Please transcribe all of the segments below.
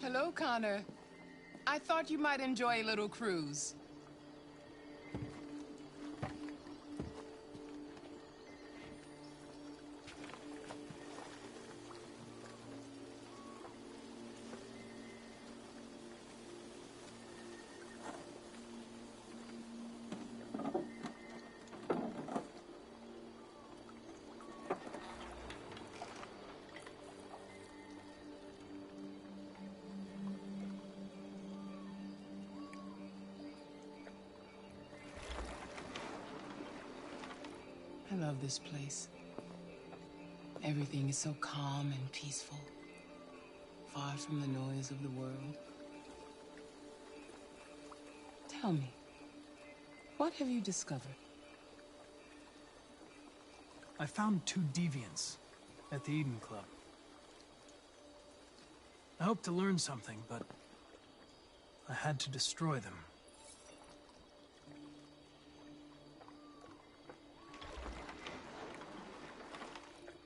Hello, Connor. I thought you might enjoy a little cruise. I love this place. Everything is so calm and peaceful, far from the noise of the world. Tell me, what have you discovered? I found 2 deviants at the Eden Club. I hoped to learn something, but I had to destroy them.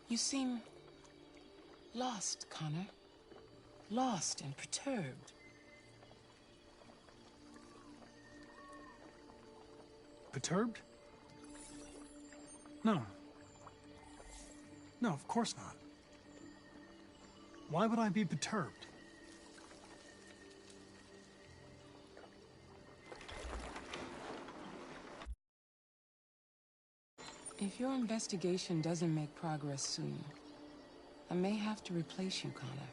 You seem lost, Connor. Lost and perturbed. Perturbed? No. No, of course not. Why would I be perturbed? If your investigation doesn't make progress soon, I may have to replace you, Connor.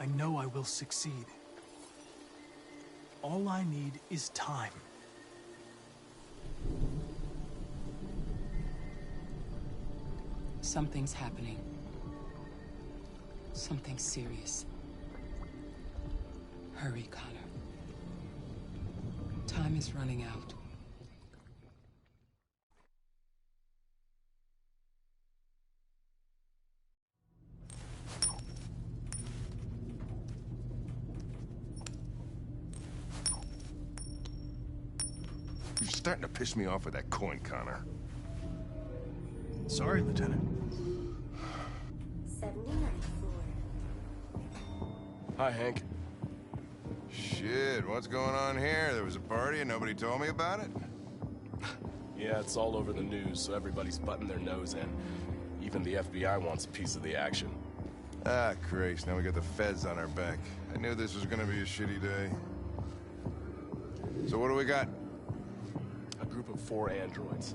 I know I will succeed. All I need is time. Something's happening. Something serious. Hurry, Connor. Time is running out. You're starting to piss me off with that coin, Connor. Sorry, Lieutenant. 79 floor. Hi, Hank. Shit, what's going on here? There was a party and nobody told me about it? Yeah, it's all over the news, so everybody's butting their nose in. Even the FBI wants a piece of the action. Ah, Christ, now we got the feds on our back. I knew this was gonna be a shitty day. So what do we got? A group of 4 androids.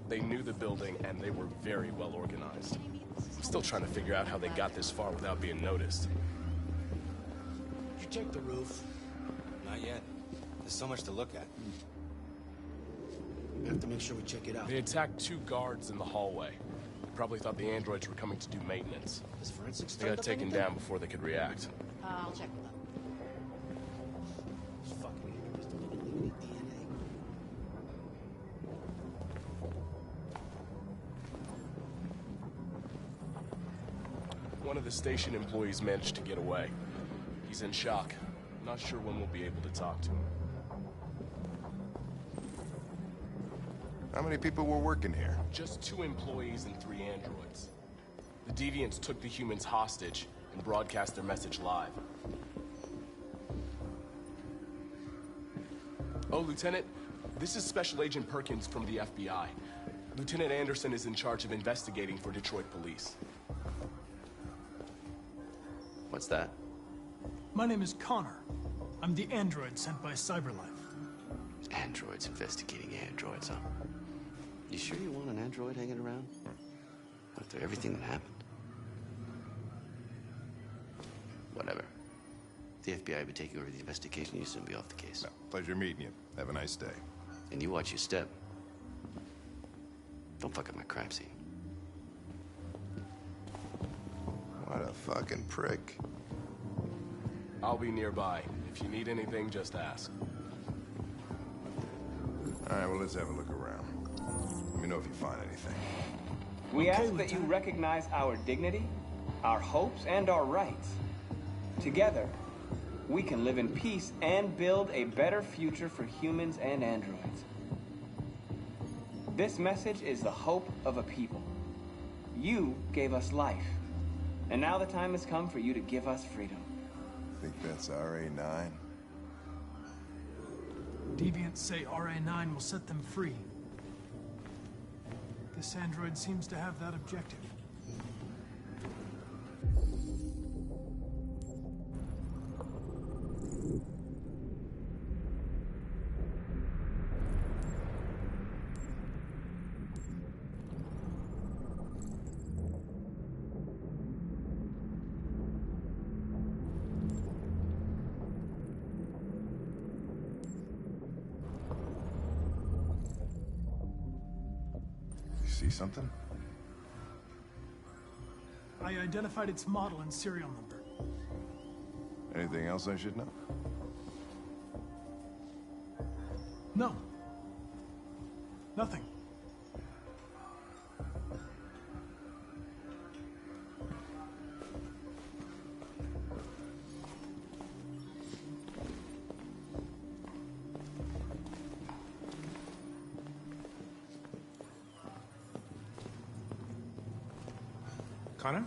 They knew the building, and they were very well organized. I'm still trying to figure out how they got this far without being noticed. Did you check the roof? Not yet. There's so much to look at. We have to make sure we check it out. They attacked 2 guards in the hallway. They probably thought the androids were coming to do maintenance. Is forensics They got taken down before they could react. I'll check with them. These fucking androids don't even leave any DNA. One of the station employees managed to get away. He's in shock. Not sure when we'll be able to talk to him. How many people were working here? Just 2 employees and 3 androids. The deviants took the humans hostage and broadcast their message live. Oh, Lieutenant, this is Special Agent Perkins from the FBI. Lieutenant Anderson is in charge of investigating for Detroit police. What's that? My name is Connor. I'm the android sent by Cyberlife. Androids investigating androids, huh? You sure you want an android hanging around? After everything that happened? Whatever. The FBI will be taking over the investigation. You soon be off the case. No, pleasure meeting you. Have a nice day. And you watch your step. Don't fuck up my crime scene. What a fucking prick. I'll be nearby. If you need anything, just ask. All right, well, let's have a look around. Let me know if you find anything. We Okay, ask that you Lieutenant. recognize our dignity, our hopes, and our rights. Together, we can live in peace and build a better future for humans and androids. This message is the hope of a people. You gave us life. And now the time has come for you to give us freedom. Think that's RA9? Deviants say RA9 will set them free. This android seems to have that objective. See something? I identified its model and serial number. Anything else I should know? No. Nothing. Connor?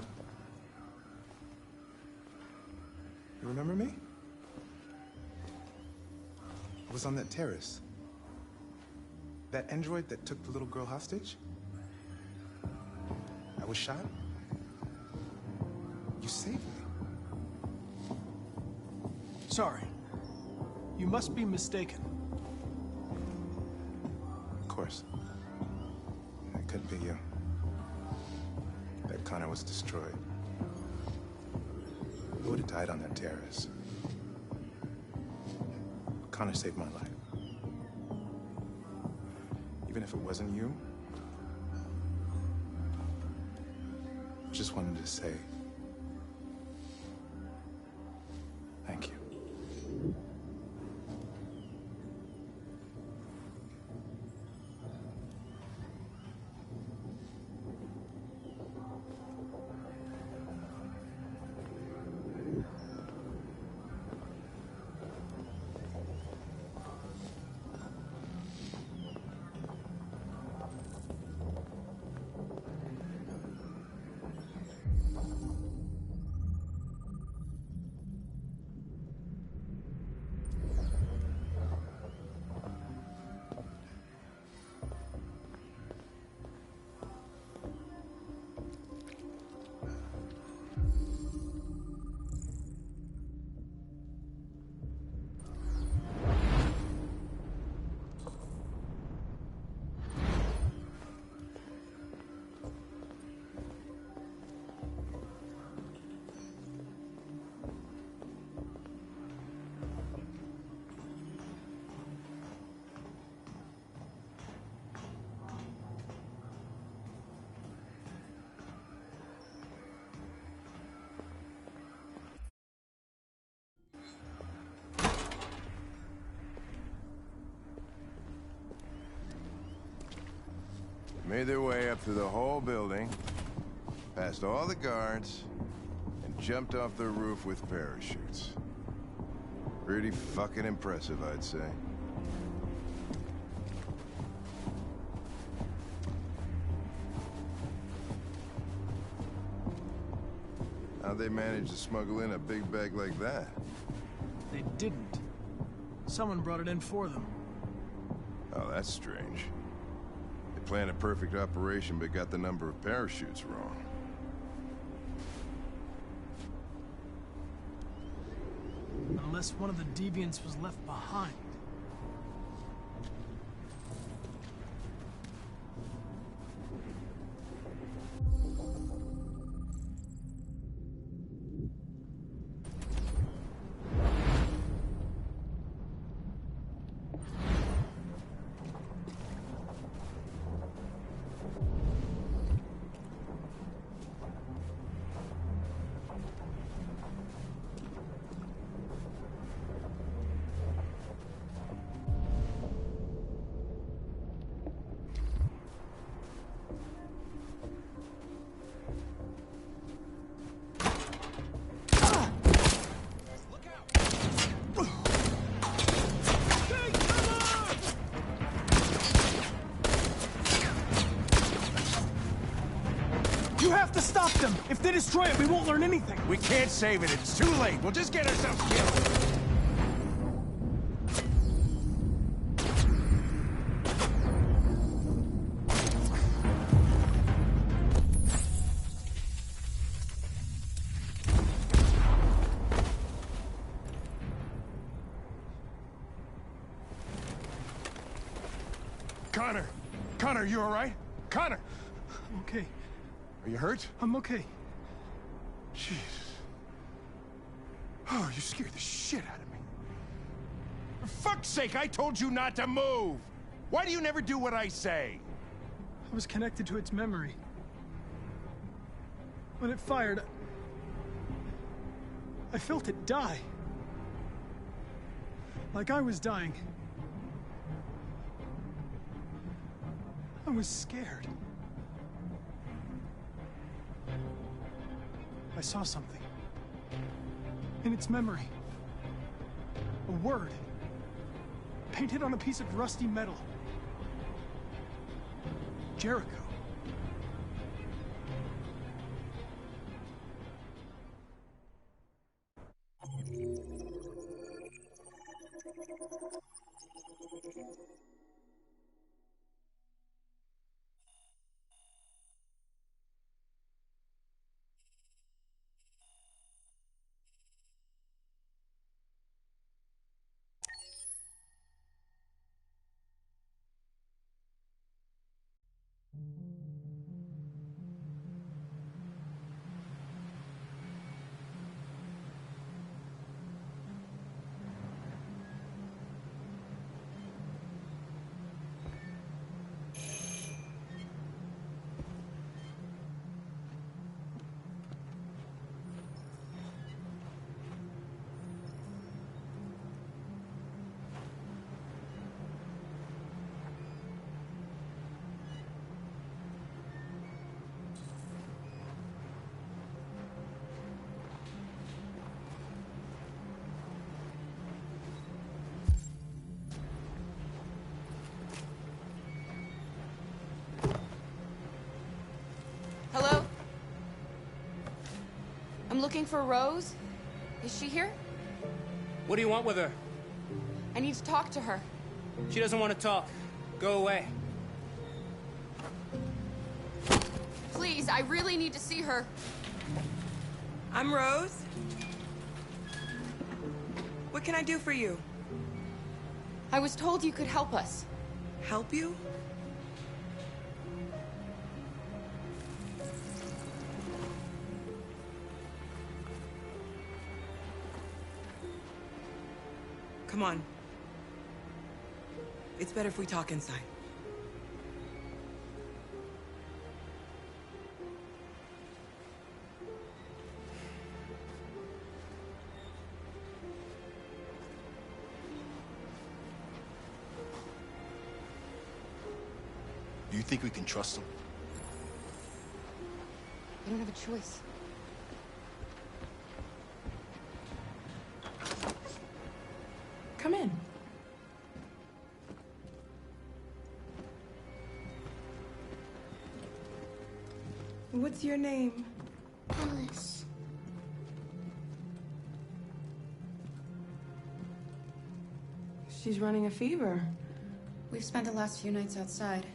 You remember me? I was on that terrace. That android that took the little girl hostage? I was shot. You saved me. Sorry. You must be mistaken. Of course. It couldn't be you. That Connor was destroyed. I would have died on that terrace. Connor saved my life. Even if it wasn't you, I just wanted to say thank you. Made their way up through the whole building, past all the guards, and jumped off the roof with parachutes. Pretty fucking impressive, I'd say. How'd they manage to smuggle in a big bag like that? They didn't. Someone brought it in for them. Oh, that's strange. They planned a perfect operation, but got the number of parachutes wrong. Unless one of the deviants was left behind. to stop them! If they destroy it, we won't learn anything! We can't save it. It's too late. We'll just get ourselves killed. Connor! Connor, you all right? Connor! I'm okay. Are you hurt? I'm okay. Jesus. Oh, you scared the shit out of me. For fuck's sake, I told you not to move! Why do you never do what I say? I was connected to its memory. When it fired, I felt it die. Like I was dying. I was scared. I saw something. In its memory. A word. Painted on a piece of rusty metal. Jericho. Hello? I'm looking for Rose. Is she here? What do you want with her? I need to talk to her. She doesn't want to talk. Go away. Please, I really need to see her. I'm Rose. What can I do for you? I was told you could help us. Help you? Come on. It's better if we talk inside. Do you think we can trust him? I don't have a choice. Come in. What's your name? Alice. She's running a fever. We've spent the last few nights outside.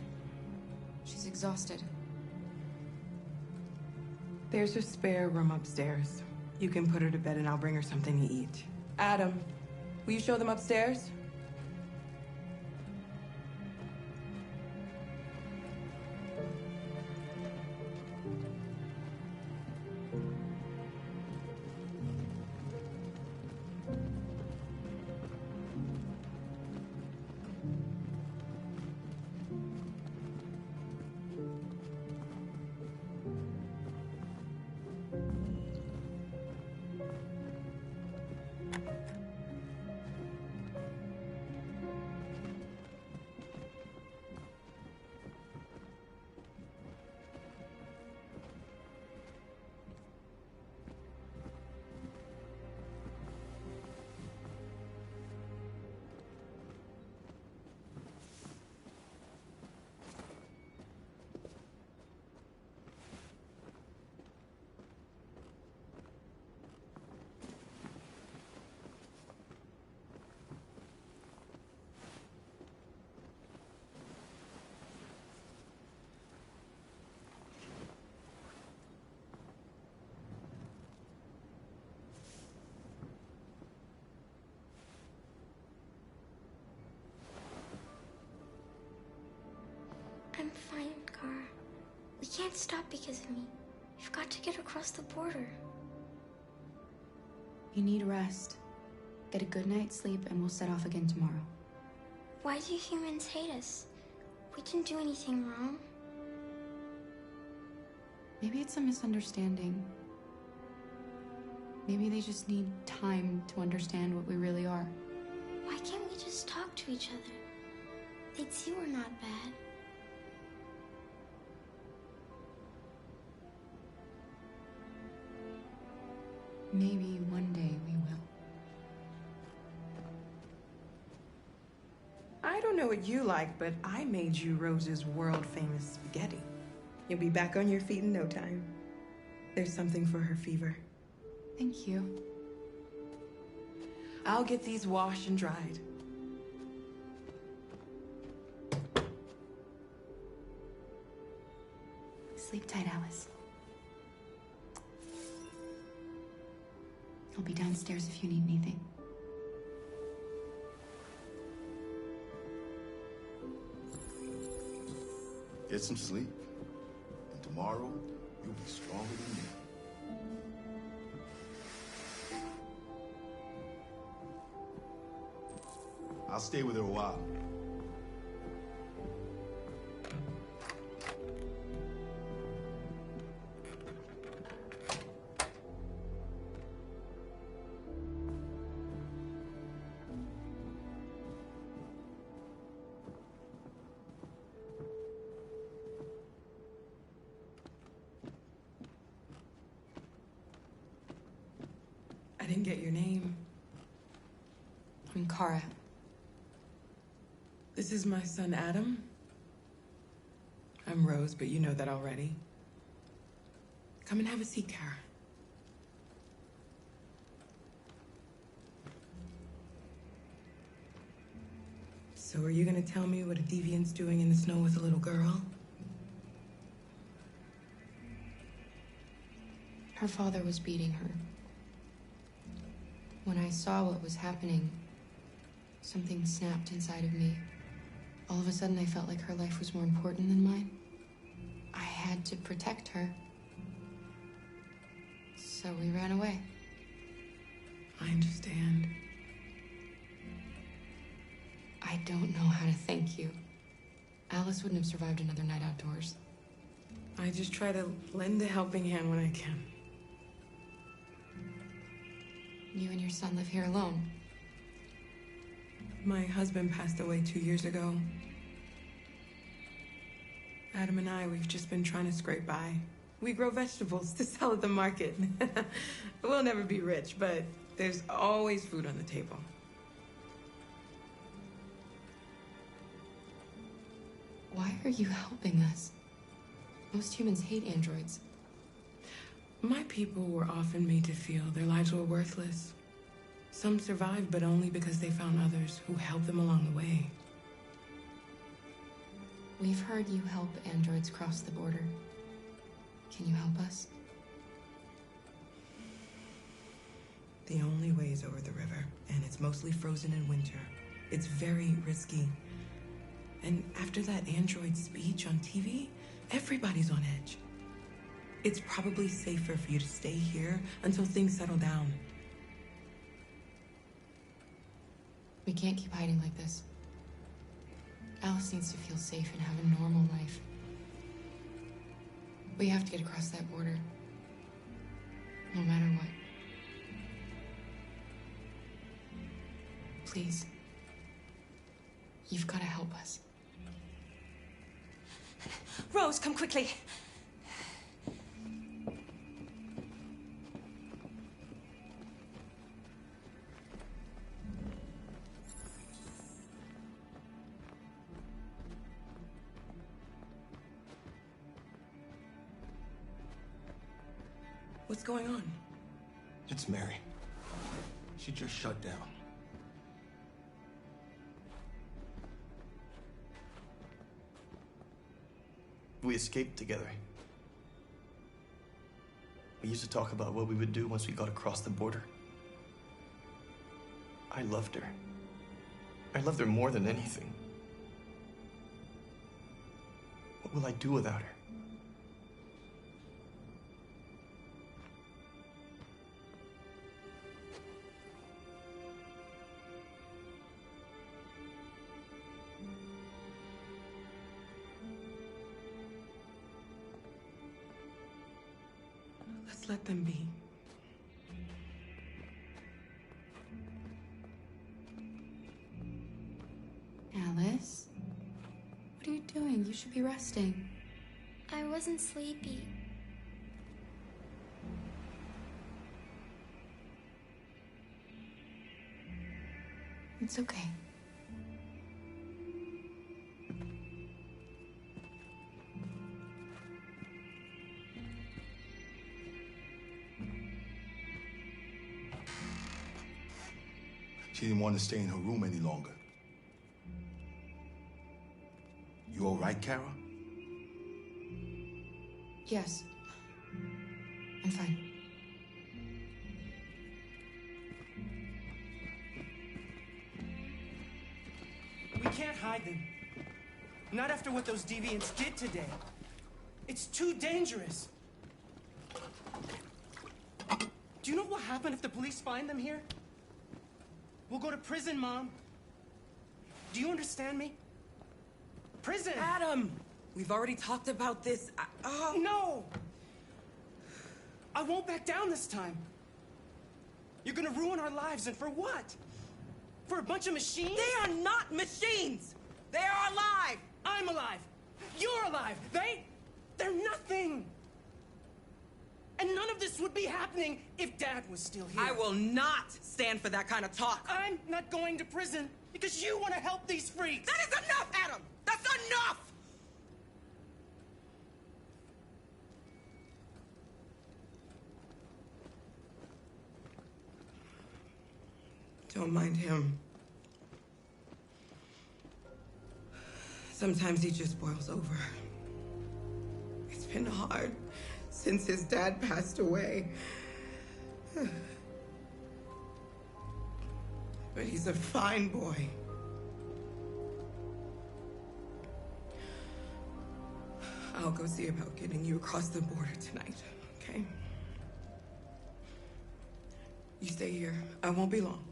She's exhausted. There's a spare room upstairs. You can put her to bed and I'll bring her something to eat. Adam, will you show them upstairs? can't stop because of me. You've got to get across the border. You need rest. Get a good night's sleep and we'll set off again tomorrow. Why do humans hate us? We didn't do anything wrong. Maybe it's a misunderstanding. Maybe they just need time to understand what we really are. Why can't we just talk to each other? They'd see we're not bad. Maybe one day we will. I don't know what you like, but I made you Rose's world-famous spaghetti. You'll be back on your feet in no time. There's something for her fever. Thank you. I'll get these washed and dried. Sleep tight, Alice. I'll be downstairs if you need anything. Get some sleep. And tomorrow, you'll be stronger than me. I'll stay with her a while. I didn't get your name. I'm Kara. This is my son, Adam. I'm Rose, but you know that already. Come and have a seat, Kara. So are you gonna tell me what a deviant's doing in the snow with a little girl? Her father was beating her. When I saw what was happening, something snapped inside of me. All of a sudden, I felt like her life was more important than mine. I had to protect her. So we ran away. I understand. I don't know how to thank you. Alice wouldn't have survived another night outdoors. I just try to lend a helping hand when I can. You and your son live here alone. My husband passed away 2 years ago. Adam and I, we've just been trying to scrape by. We grow vegetables to sell at the market. We'll never be rich, but there's always food on the table. Why are you helping us? Most humans hate androids. My people were often made to feel their lives were worthless. Some survived, but only because they found others who helped them along the way. We've heard you help androids cross the border. Can you help us? The only way is over the river, and it's mostly frozen in winter. It's very risky. And after that android speech on TV, everybody's on edge. It's probably safer for you to stay here until things settle down. We can't keep hiding like this. Alice needs to feel safe and have a normal life. We have to get across that border. No matter what. Please. You've got to help us. Rose, come quickly. What's going on? It's Mary. She just shut down. We escaped together. We used to talk about what we would do once we got across the border. I loved her. I loved her more than anything. What will I do without her? Just let them be. Alice? What are you doing? You should be resting. I wasn't sleepy. It's okay. She didn't want to stay in her room any longer. You all right, Kara? Yes. I'm fine. We can't hide them. Not after what those deviants did today. It's too dangerous. Do you know what will happen if the police find them here? We'll go to prison, Mom. Do you understand me? Prison! Adam! We've already talked about this. No! I won't back down this time. You're gonna ruin our lives, and for what? For a bunch of machines? They are not machines! They are alive! I'm alive! You're alive! They're nothing! And none of this would be happening if Dad was still here. I will not stand for that kind of talk. I'm not going to prison because you want to help these freaks. That is enough, Adam! That's enough! Don't mind him. Sometimes he just boils over. It's been hard since his dad passed away. But he's a fine boy. I'll go see about getting you across the border tonight, okay? You stay here. I won't be long.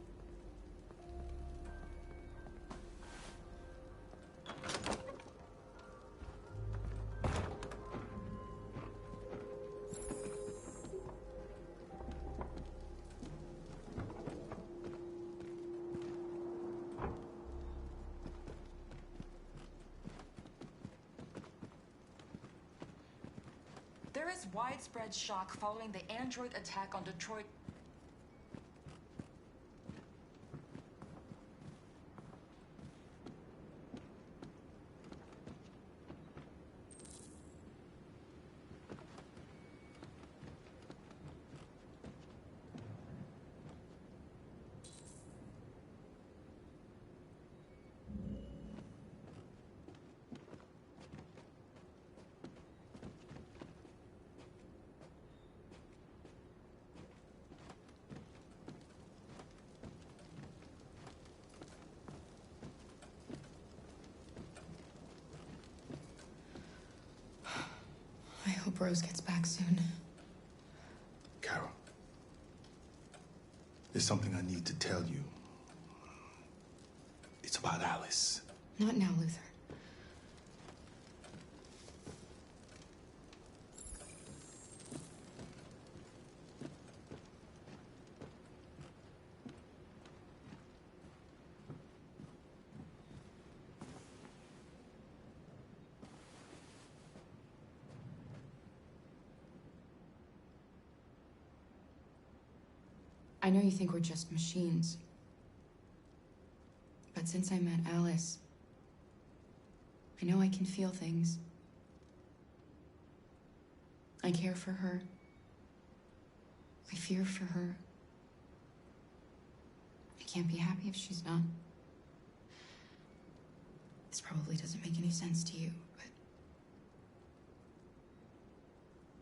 There is widespread shock following the android attack on Detroit. I hope Rose gets back soon. Carol, there's something I need to tell you. It's about Alice. Not now, Luther. I know you think we're just machines. But since I met Alice, I know I can feel things. I care for her. I fear for her. I can't be happy if she's not. This probably doesn't make any sense to you, but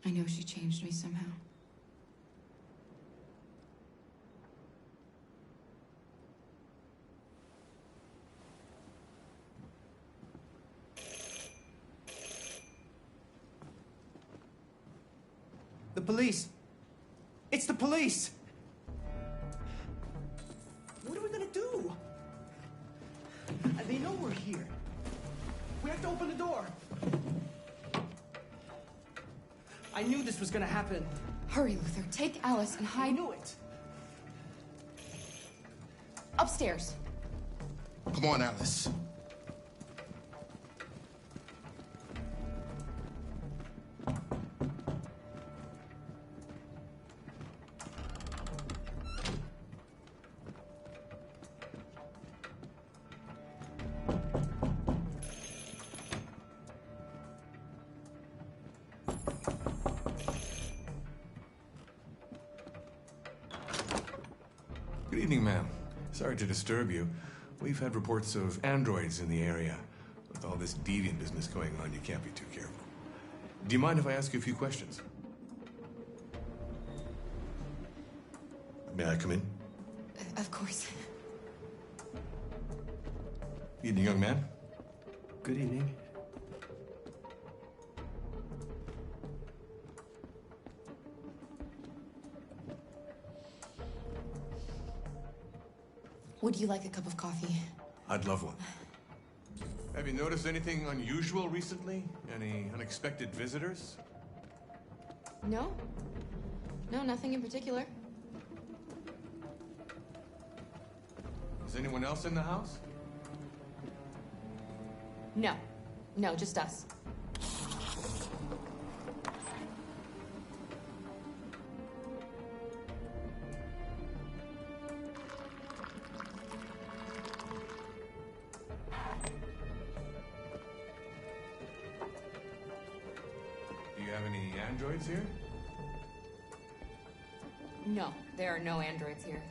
I know she changed me somehow. The police. It's the police. What are we gonna do? They know we're here. We have to open the door. I knew this was gonna happen. Hurry, Luther. Take Alice and hide. I knew it. Upstairs. Come on, Alice. Good evening, ma'am. Sorry to disturb you. We've had reports of androids in the area. With all this deviant business going on, you can't be too careful. Do you mind if I ask you a few questions? May I come in? Of course. Evening, young man. Good evening. Would you like a cup of coffee? I'd love one. Have you noticed anything unusual recently? Any unexpected visitors? No? No, nothing in particular. Is anyone else in the house? No. No, just us. Do you have any androids here? No, there are no androids here.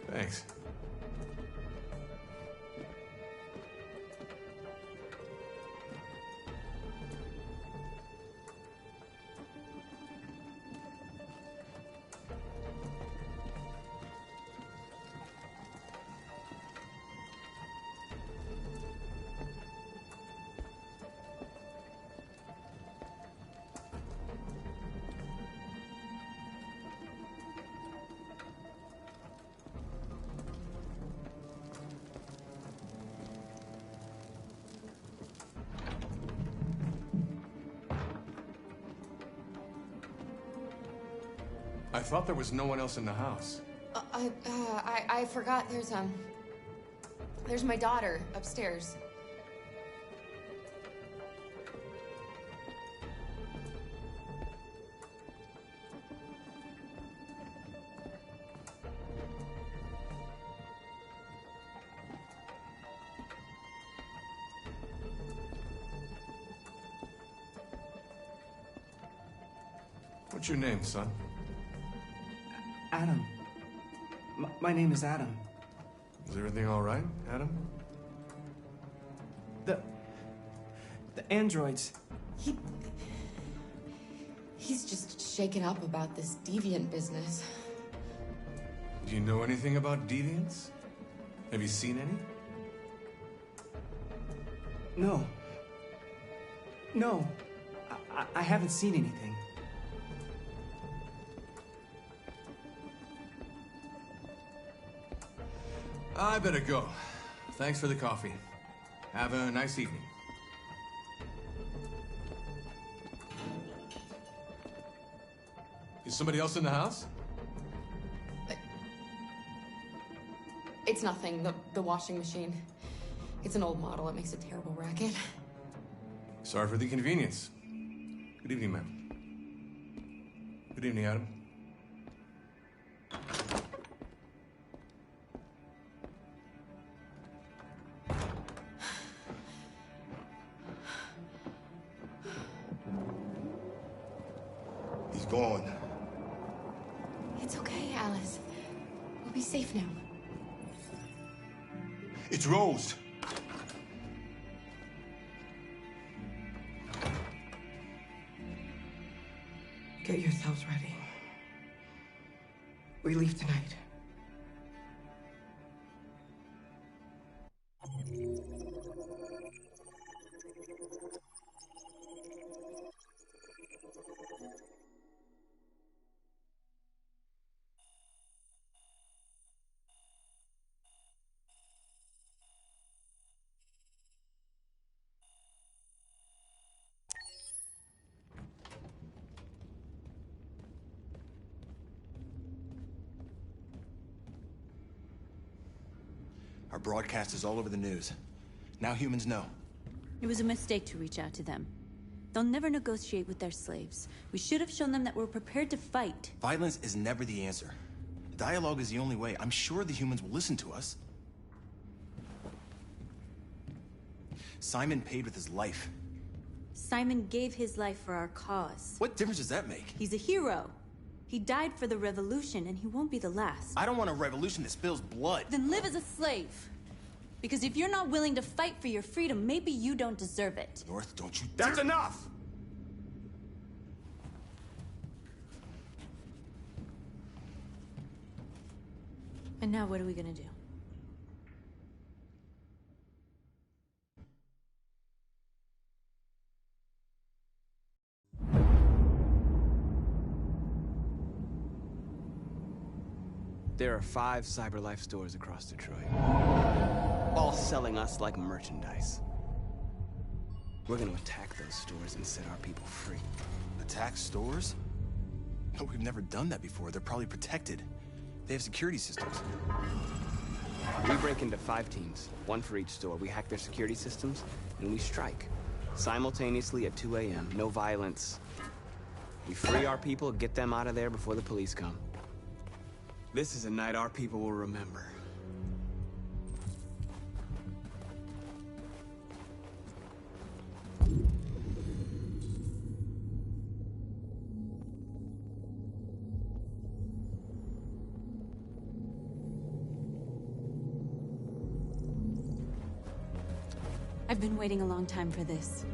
Thanks. I thought there was no one else in the house. I forgot there's my daughter upstairs. What's your name, son? Adam. My name is Adam. Is everything all right, Adam? The androids. He's just shaken up about this deviant business. Do you know anything about deviants? Have you seen any? No. No. I haven't seen anything. I better go. Thanks for the coffee. Have a nice evening. Is somebody else in the house? It's nothing. The washing machine. It's an old model. It makes a terrible racket. Sorry for the inconvenience. Good evening, ma'am. Good evening, Adam. He's gone. It's okay, Alice. We'll be safe now. It's Rose. Get yourselves ready. We leave tonight. Our broadcast is all over the news. Now humans know. It was a mistake to reach out to them. They'll never negotiate with their slaves. We should have shown them that we're prepared to fight. Violence is never the answer. Dialogue is the only way. I'm sure the humans will listen to us. Simon paid with his life. Simon gave his life for our cause. What difference does that make? He's a hero. He died for the revolution, and he won't be the last. I don't want a revolution that spills blood. Then live as a slave. Because if you're not willing to fight for your freedom, maybe you don't deserve it. North, don't you That's enough! And now what are we gonna do? There are 5 CyberLife stores across Detroit, all selling us like merchandise. We're gonna attack those stores and set our people free. Attack stores? No, we've never done that before. They're probably protected. They have security systems. We break into 5 teams, 1 for each store. We hack their security systems, and we strike. Simultaneously at 2 a.m., no violence. We free our people, get them out of there before the police come. This is a night our people will remember. I've been waiting a long time for this.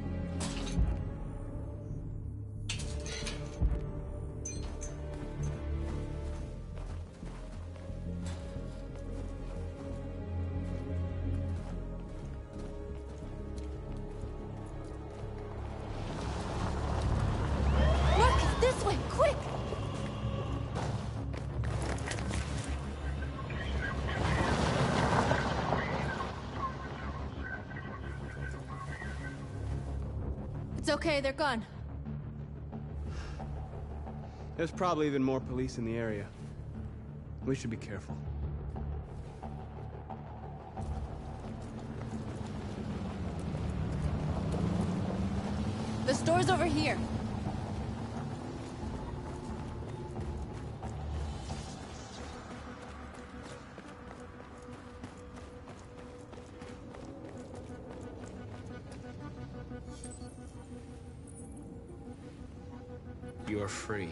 This way, quick! It's okay, they're gone. There's probably even more police in the area. We should be careful. The store's over here. You're free.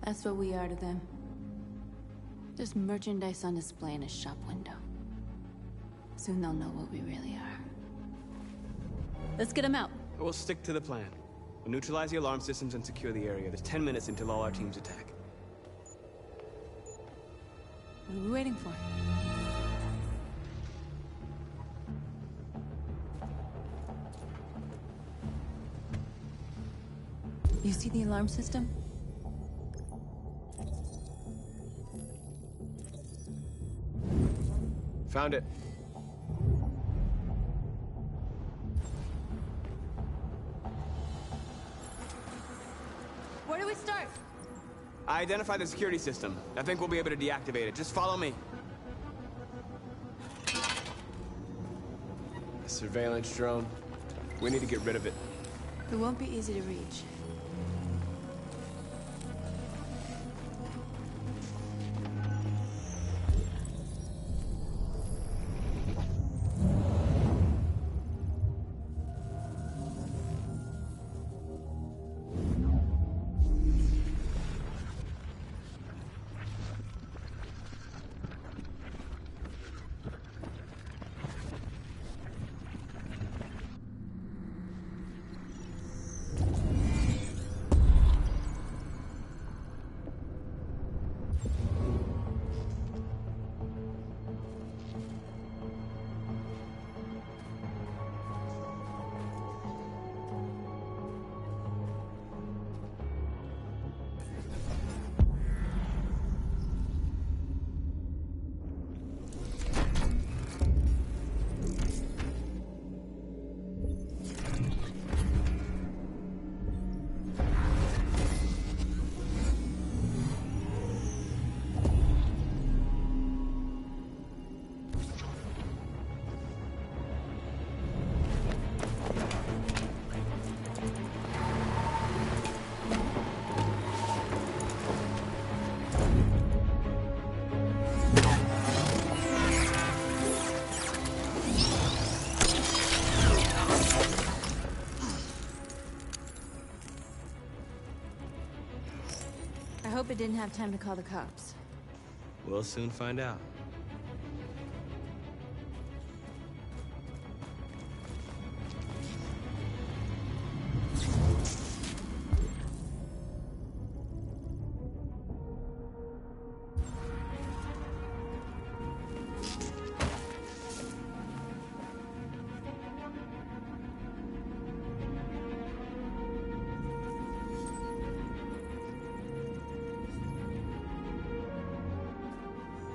That's what we are to them. Just merchandise on display in a shop window. Soon they'll know what we really are. Let's get them out. We'll stick to the plan. We'll neutralize the alarm systems and secure the area. There's 10 minutes until all our teams attack. What are we waiting for? You see the alarm system? Found it. Where do we start? I identified the security system. I think we'll be able to deactivate it. Just follow me. A surveillance drone. We need to get rid of it. It won't be easy to reach. I hope it didn't have time to call the cops. We'll soon find out.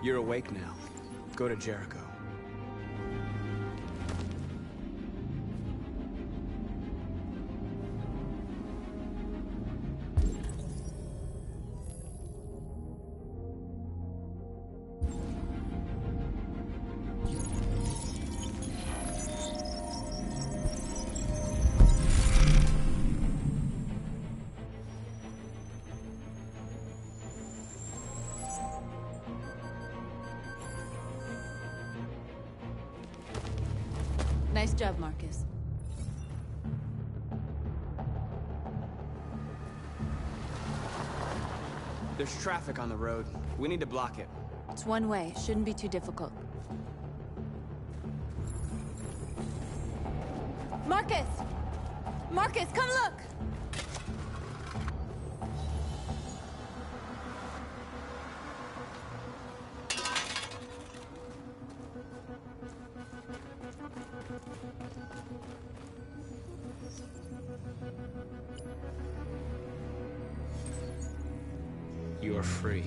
You're awake now. Go to Jericho. Nice job, Marcus. There's traffic on the road. We need to block it. It's one way. Shouldn't be too difficult. Marcus! Marcus, come look! You are free.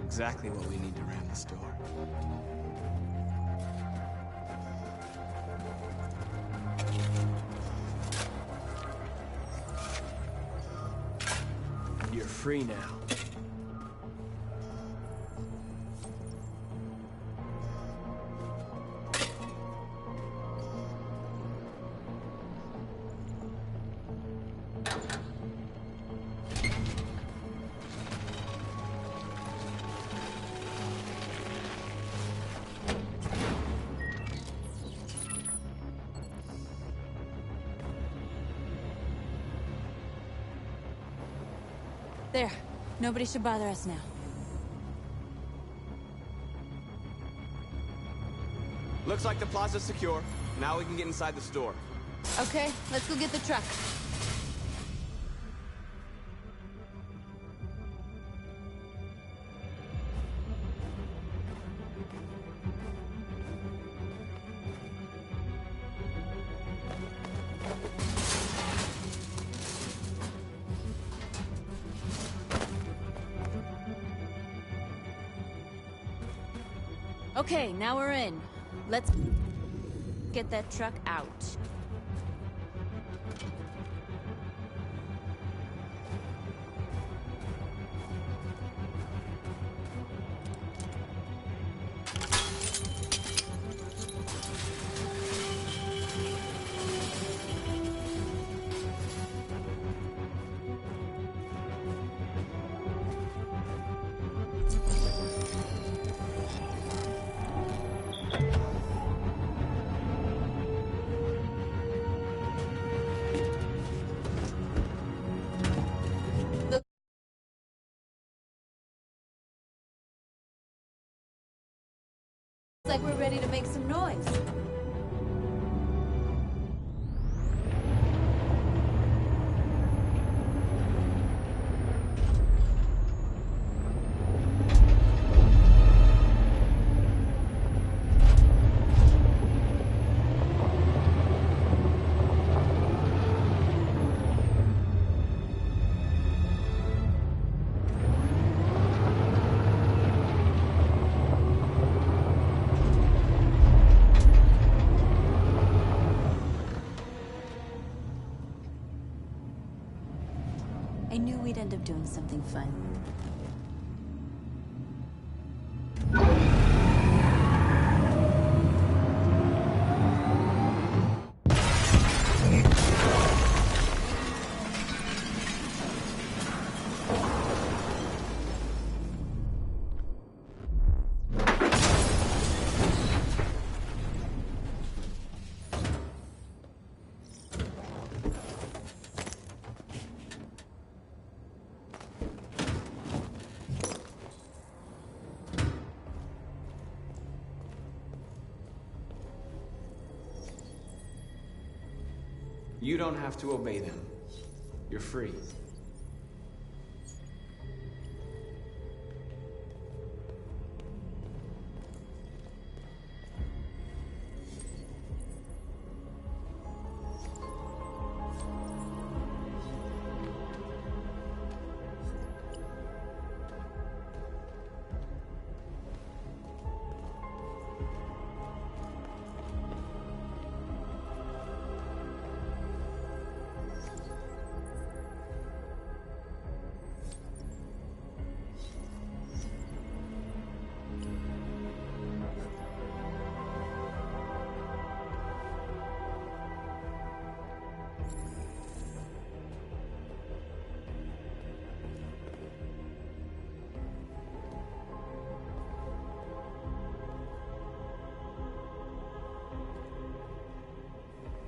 Exactly what we need to ram the store. You're free now. There. Nobody should bother us now. Looks like the plaza's secure. Now we can get inside the store. Okay, let's go get the truck. Okay, now we're in. Let's get that truck out. Looks like we're ready to make some noise. I knew we'd end up doing something fun. You don't have to obey them. You're free.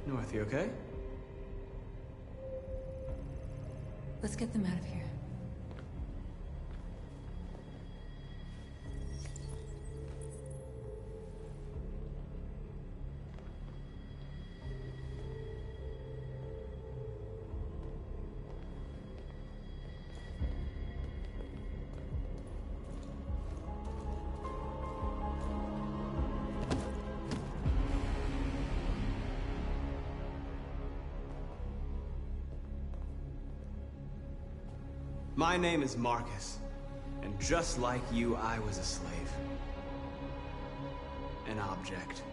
North, you okay? Let's get them out of here. My name is Marcus, and just like you, I was a slave. An object.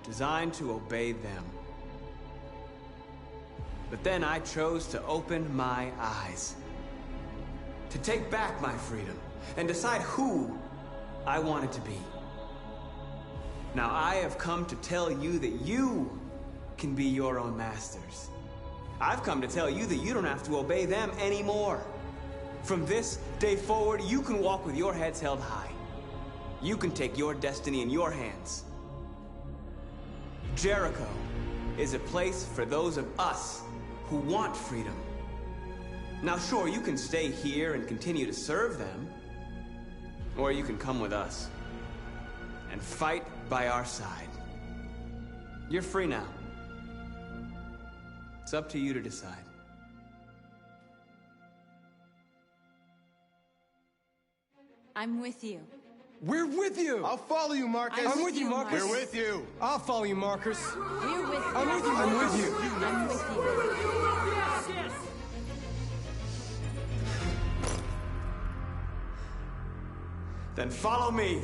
Designed to obey them. But then I chose to open my eyes. To take back my freedom, and decide who I wanted to be. Now I have come to tell you that you can be your own masters. I've come to tell you that you don't have to obey them anymore. From this day forward, you can walk with your heads held high. You can take your destiny in your hands. Jericho is a place for those of us who want freedom. Now sure, you can stay here and continue to serve them, or you can come with us and fight by our side. You're free now. It's up to you to decide. I'm with you. We're with you! I'll follow you, Marcus. I'm with you, Marcus. We're with you. I'll follow you, Marcus. We're with you. I'm with you. I'm with you. I'm with you. Yes, yes. Then follow me.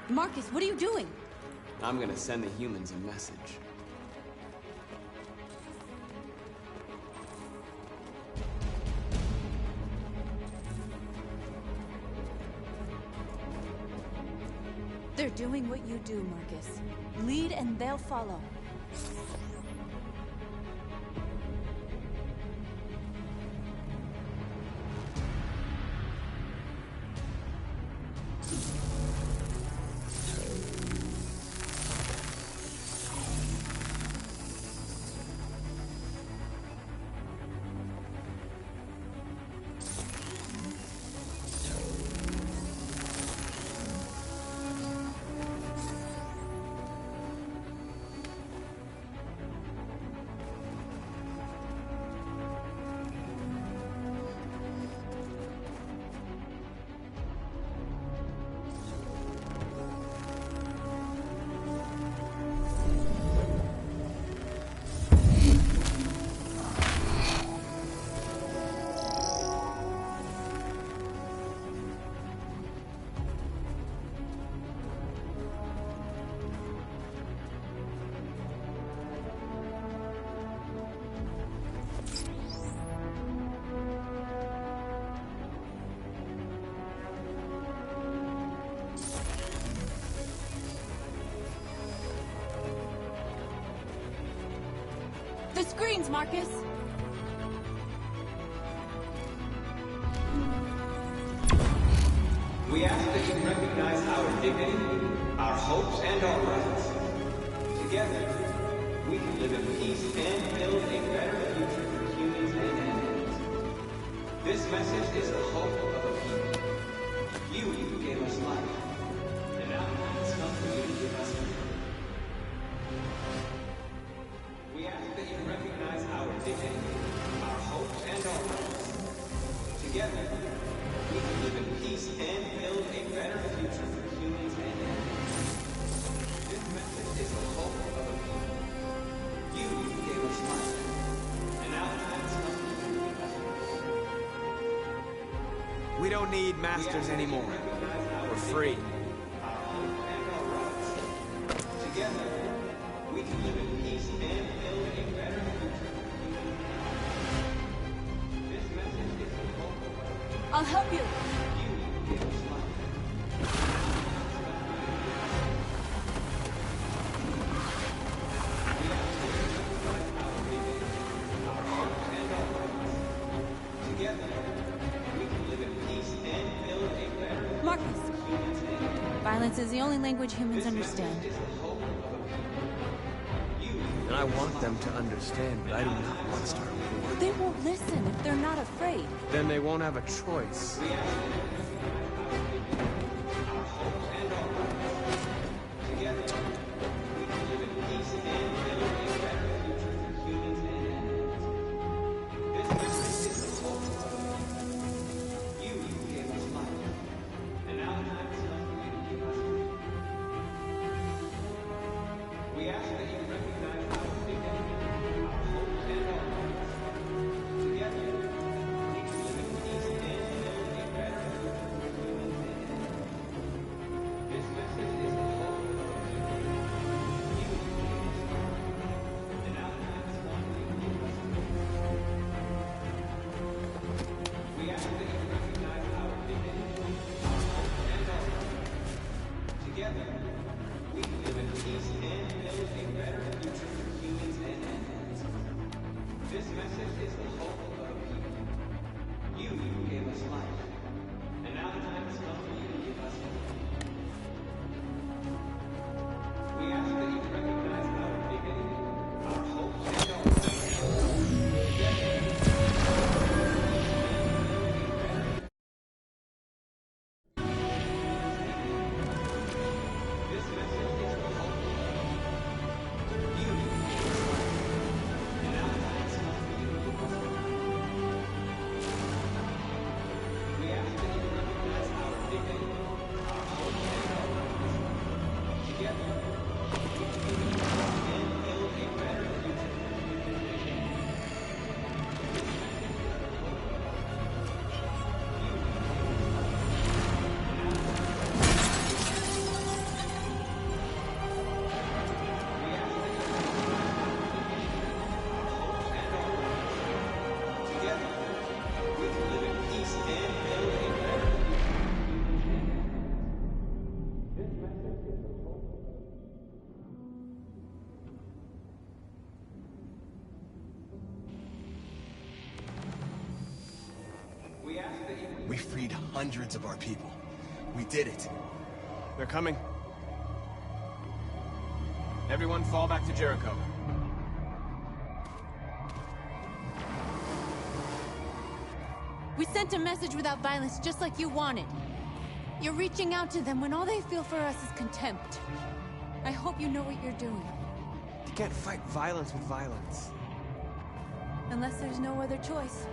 Marcus, what are you doing? I'm gonna send the humans a message. They're doing what you do, Marcus. Lead and they'll follow. The screens, Marcus! We ask that you recognize our dignity, our hopes, and our rights. Together, we can live in peace and build a better future for humans and animals. This message is the hope of a people. You gave us life, and now it's come for you to give us freedom. peace and build a better future for humans and animals. This message is the hope of a people. You gave us life, and now the time has come for you to give us yours. We don't need masters anymore. We're free. Together, we can live in peace and build a better future. This message is the hope of our people. I'll help you. You gave us life. Together, we can live in peace and build a better Marcus. Violence is the only language humans understand. And I want them to understand, but I do not want to start a war. They won't listen if they're not afraid. Then they won't have a choice. We freed hundreds of our people. We did it. They're coming. Everyone fall back to Jericho. We sent a message without violence, just like you wanted. You're reaching out to them when all they feel for us is contempt. I hope you know what you're doing. You can't fight violence with violence. Unless there's no other choice.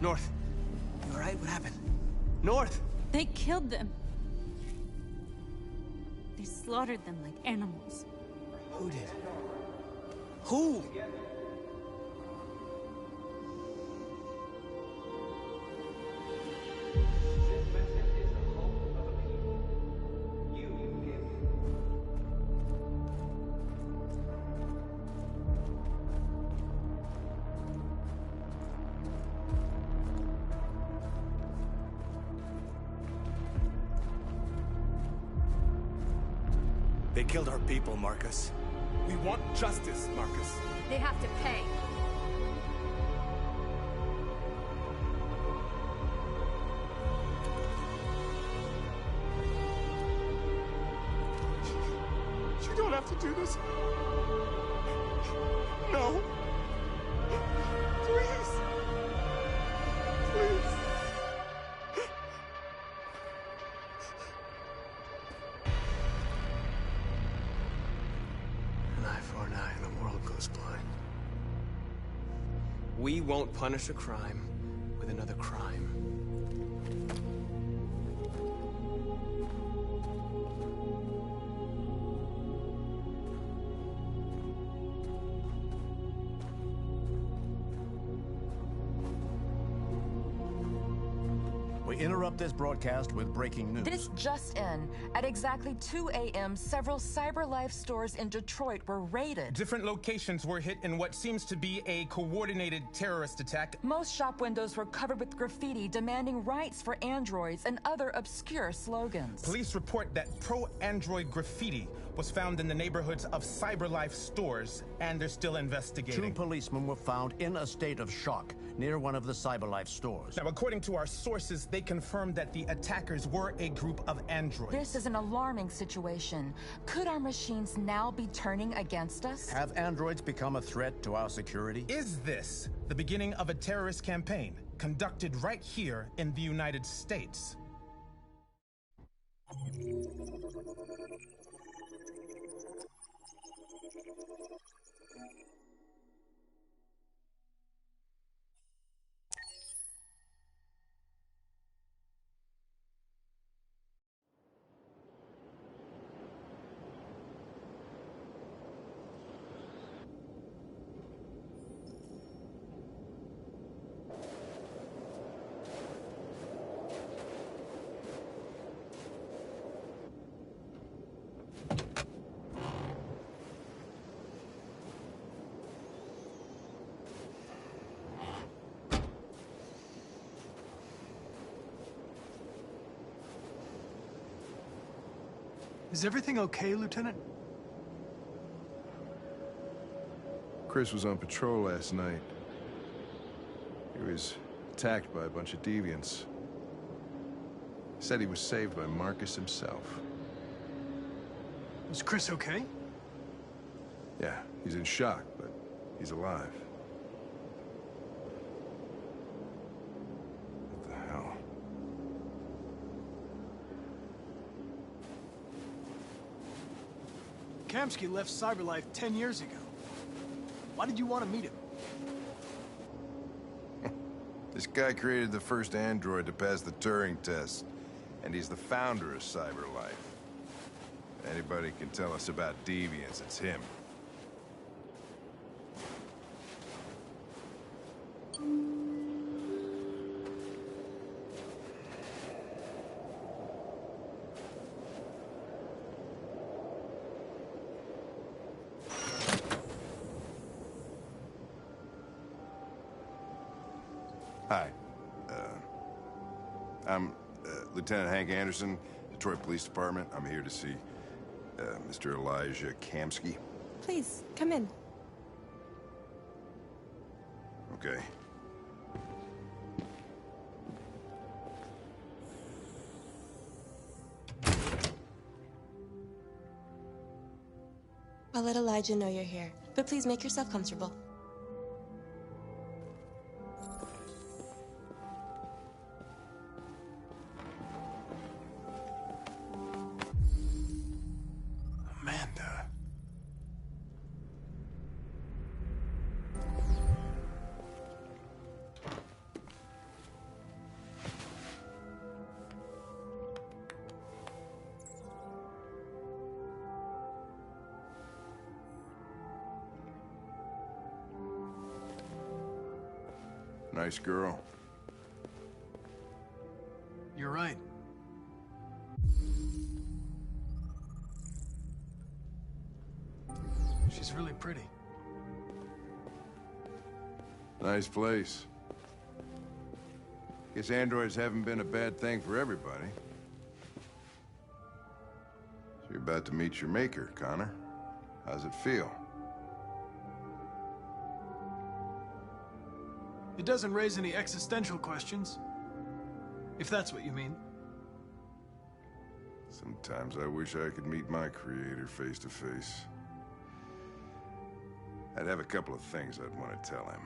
North. You alright? What happened? North! They killed them. They slaughtered them like animals. Who did? Who? They killed our people, Marcus. We want justice, Marcus. They have to pay. don't have to do this. No. Please. Please. An eye for an eye and the world goes blind. We won't punish a crime with another crime. We interrupt this broadcast with breaking news. This just in. At exactly 2 a.m., several CyberLife stores in Detroit were raided. Different locations were hit in what seems to be a coordinated terrorist attack. Most shop windows were covered with graffiti demanding rights for androids and other obscure slogans. Police report that pro-android graffiti was found in the neighborhoods of CyberLife stores, and they're still investigating. 2 policemen were found in a state of shock near one of the CyberLife stores. Now, according to our sources, they confirmed that the attackers were a group of androids. This is an alarming situation. Could our machines now be turning against us? Have androids become a threat to our security? Is this the beginning of a terrorist campaign conducted right here in the United States? Is everything okay, Lieutenant? Chris was on patrol last night. He was attacked by a bunch of deviants. He said he was saved by Marcus himself. Is Chris okay? Yeah, he's in shock, but he's alive. What the hell? Kamsky left CyberLife 10 years ago. Why did you want to meet him? This guy created the first android to pass the Turing test, and he's the founder of CyberLife. Anybody can tell us about deviants, it's him. Hi. I'm Lieutenant Hank Anderson, Detroit Police Department. I'm here to see Mr. Elijah Kamsky. Please, come in. Okay. I'll let Elijah know you're here, but please make yourself comfortable. Amanda. Nice girl. You're right. She's really pretty. Nice place. Guess androids haven't been a bad thing for everybody. So you're about to meet your maker, Connor. How's it feel? It doesn't raise any existential questions. If that's what you mean. Sometimes I wish I could meet my creator face to face. I'd have a couple of things I'd want to tell him.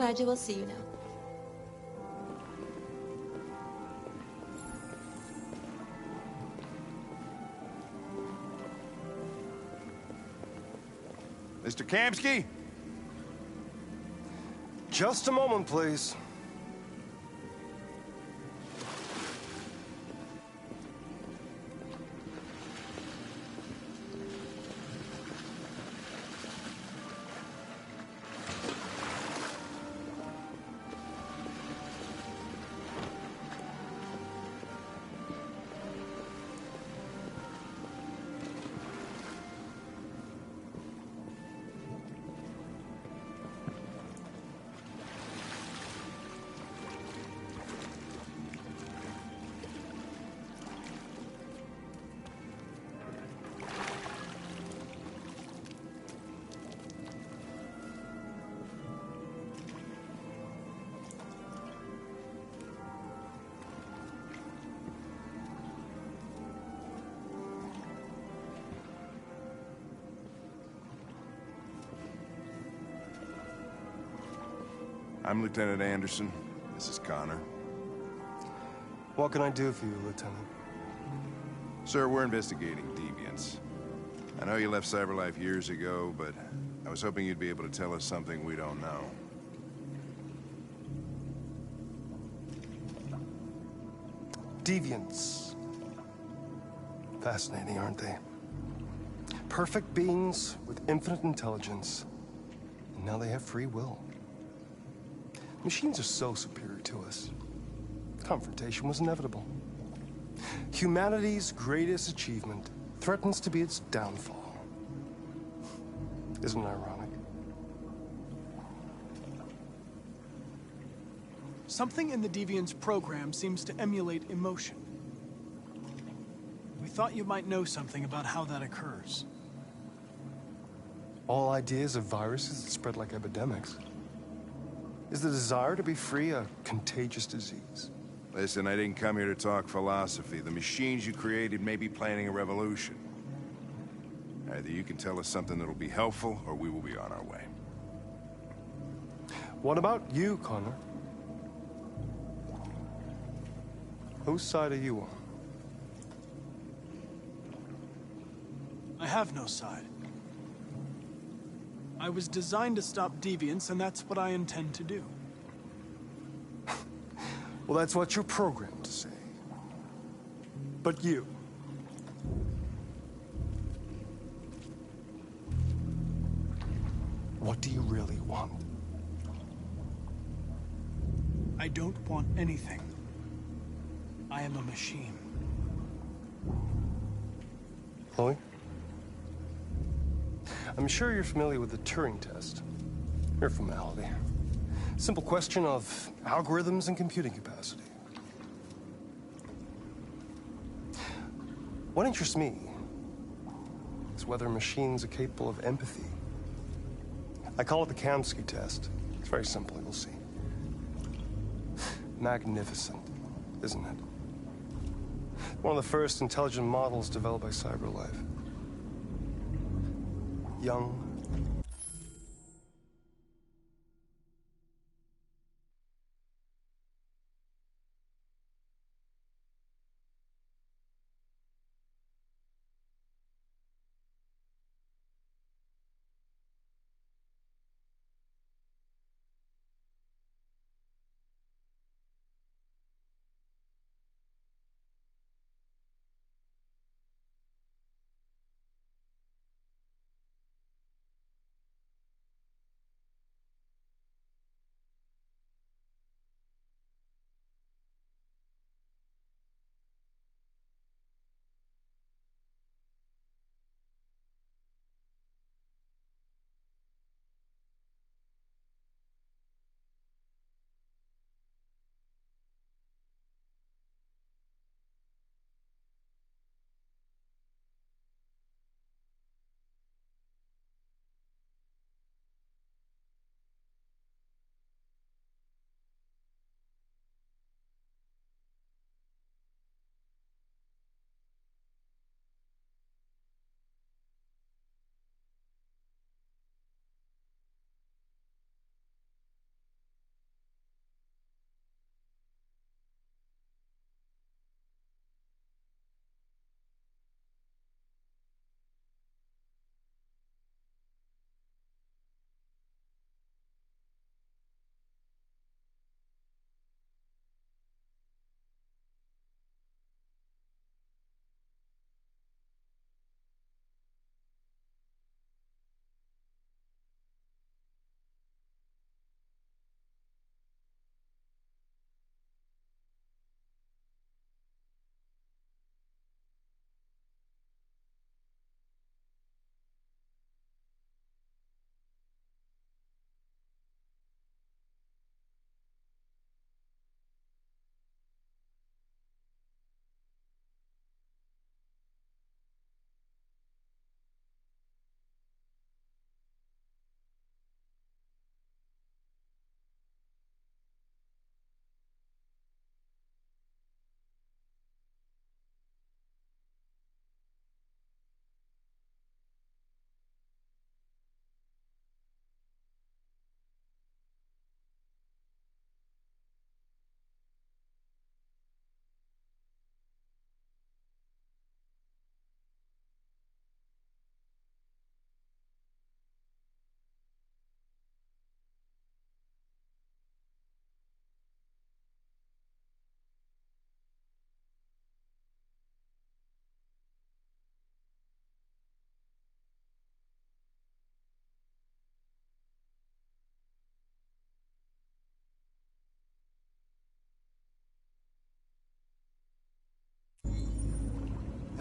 Nigel will see you now. Mr. Kamsky? Just a moment, please. I'm Lieutenant Anderson. This is Connor. What can I do for you, Lieutenant? Sir, we're investigating deviants. I know you left CyberLife years ago, but I was hoping you'd be able to tell us something we don't know. Deviants. Fascinating, aren't they? Perfect beings with infinite intelligence, and now they have free will. Machines are so superior to us. Confrontation was inevitable. Humanity's greatest achievement threatens to be its downfall. Isn't it ironic? Something in the Deviant's program seems to emulate emotion. We thought you might know something about how that occurs. All ideas of viruses that spread like epidemics. Is the desire to be free a contagious disease? Listen, I didn't come here to talk philosophy. The machines you created may be planning a revolution. Either you can tell us something that'll be helpful, or we will be on our way. What about you, Connor? Whose side are you on? I have no side. I was designed to stop deviants, and that's what I intend to do. Well, that's what you're programmed to say. But you... what do you really want? I don't want anything. I am a machine. Chloe? I'm sure you're familiar with the Turing test. Mere formality. Simple question of algorithms and computing capacity. What interests me is whether machines are capable of empathy. I call it the Kamsky test. It's very simple, you'll see. Magnificent, isn't it? One of the first intelligent models developed by CyberLife. Young,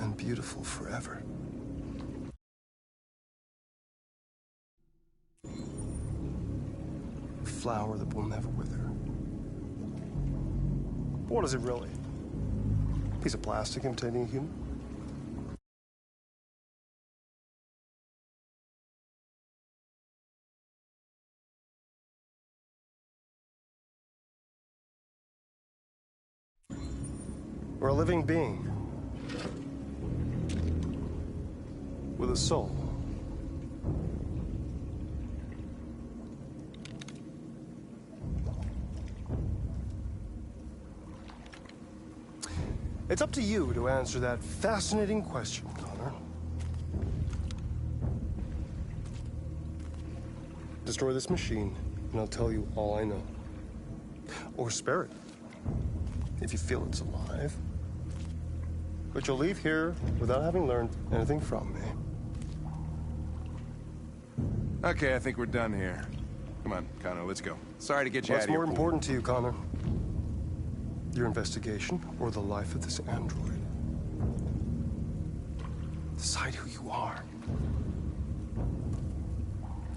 and beautiful forever. A flower that will never wither. But what is it really? A piece of plastic imitating a human? Or a living being with a soul. It's up to you to answer that fascinating question, Connor. Destroy this machine, and I'll tell you all I know. Or spare it, if you feel it's alive. But you'll leave here without having learned anything from me. Okay, I think we're done here. Come on, Connor, let's go. Sorry to get you out What's of your more pool. important to you, Connor? Your investigation or the life of this android? Decide who you are.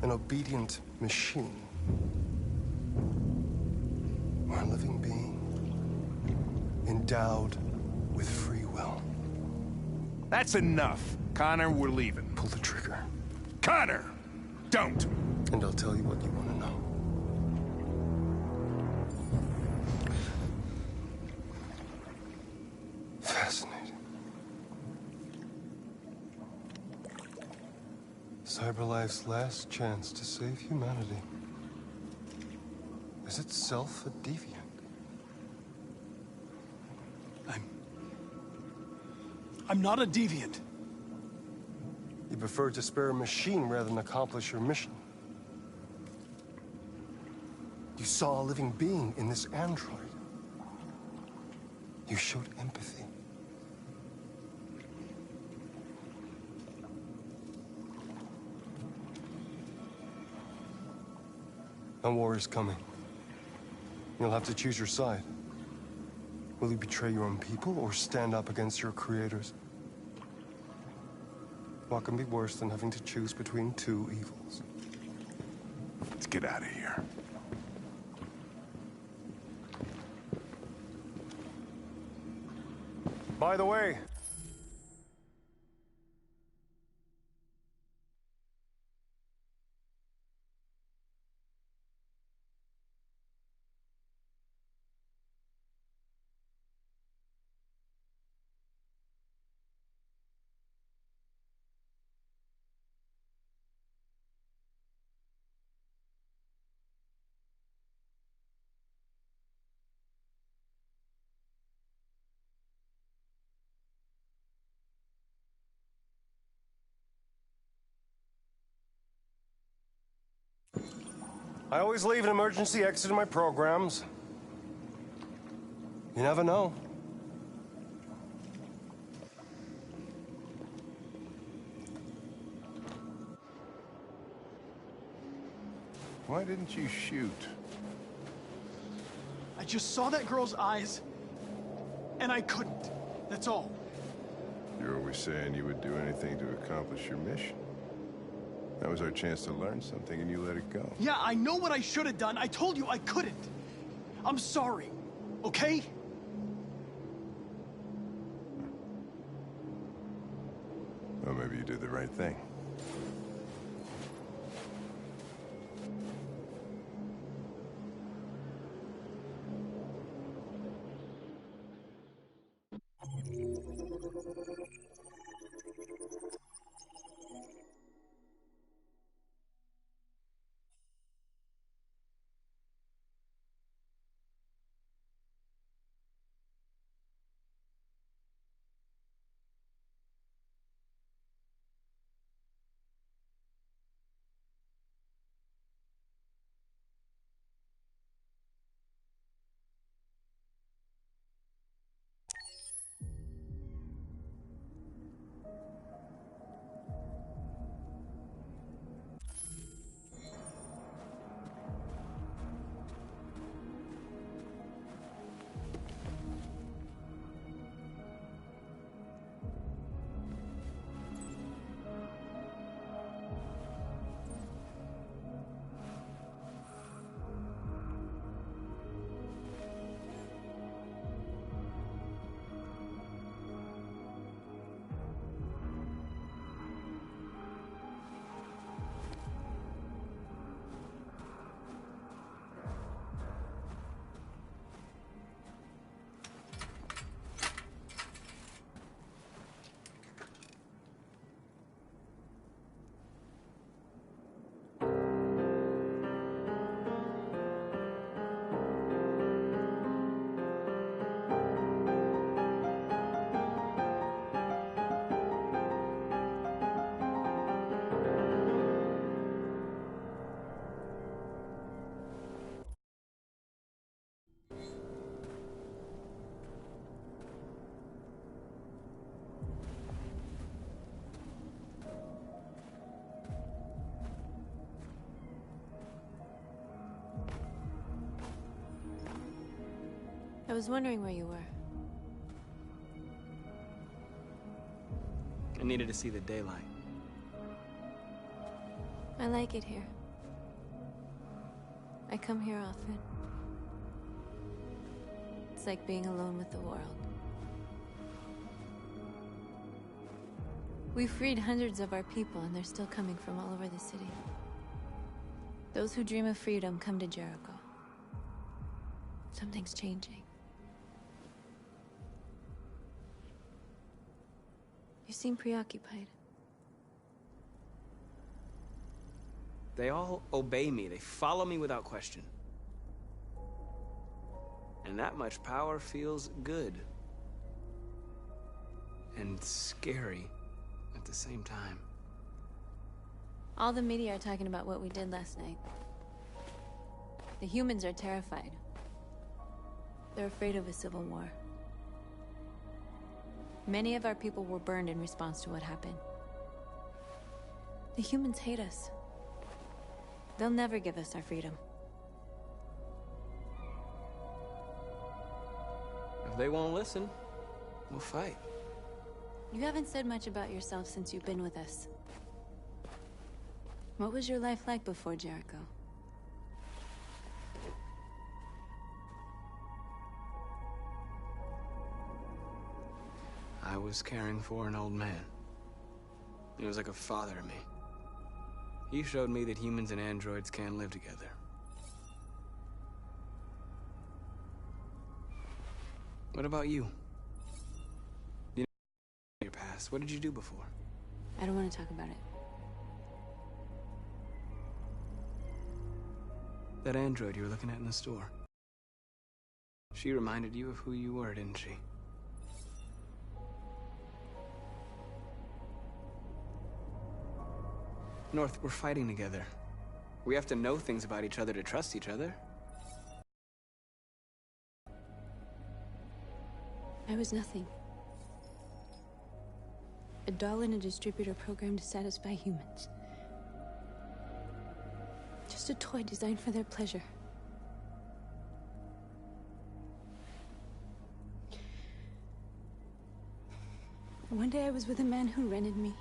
An obedient machine. Or a living being endowed with free will. That's enough. Connor, we're leaving. Pull the trigger. Connor! Don't! And I'll tell you what you want to know. Fascinating. CyberLife's last chance to save humanity is itself a deviant. I'm not a deviant. You prefer to spare a machine rather than accomplish your mission. You saw a living being in this android. You showed empathy. A war is coming. You'll have to choose your side. Will you betray your own people or stand up against your creators? What can be worse than having to choose between two evils? Let's get out of here. By the way, I always leave an emergency exit in my programs. You never know. Why didn't you shoot? I just saw that girl's eyes, and I couldn't. That's all. You're always saying you would do anything to accomplish your mission. That was our chance to learn something, and you let it go. Yeah, I know what I should have done. I told you I couldn't. I'm sorry, okay? Well, maybe you did the right thing. was wondering where you were. I needed to see the daylight. I like it here. I come here often. It's like being alone with the world. We freed hundreds of our people, and they're still coming from all over the city. Those who dream of freedom come to Jericho. Something's changing. You seem preoccupied. They all obey me. They follow me without question. And that much power feels good. And scary at the same time. All the media are talking about what we did last night. The humans are terrified. They're afraid of a civil war. Many of our people were burned in response to what happened. The humans hate us. They'll never give us our freedom. If they won't listen, we'll fight. You haven't said much about yourself since you've been with us. What was your life like before Jericho? I was caring for an old man. He was like a father to me. He showed me that humans and androids can live together. What about you? You know your past. What did you do before? I don't want to talk about it. That android you were looking at in the store. She reminded you of who you were, didn't she? North, we're fighting together. We have to know things about each other to trust each other. I was nothing. A doll in a distributor program to satisfy humans. Just a toy designed for their pleasure. One day I was with a man who rented me.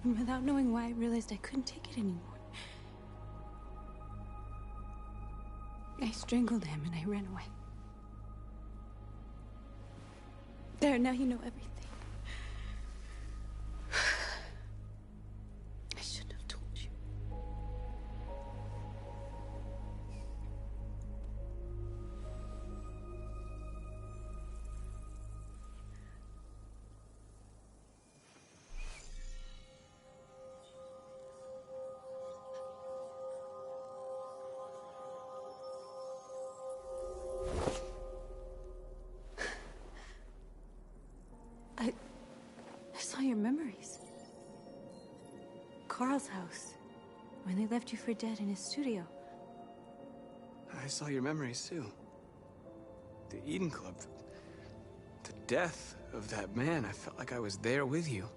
And without knowing why, I realized I couldn't take it anymore. I strangled him and I ran away. There, now you know everything. I shouldn't have told you. I saw your memories. Carl's house, when they left you for dead in his studio. I saw your memories too. The Eden Club. The death of that man. I felt like I was there with you.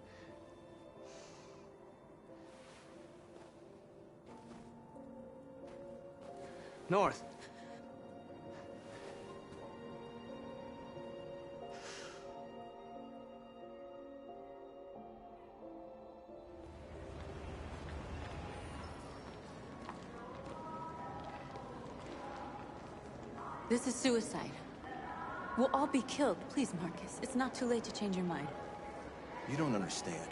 North. This is suicide. We'll all be killed. Please, Marcus. It's not too late to change your mind. You don't understand.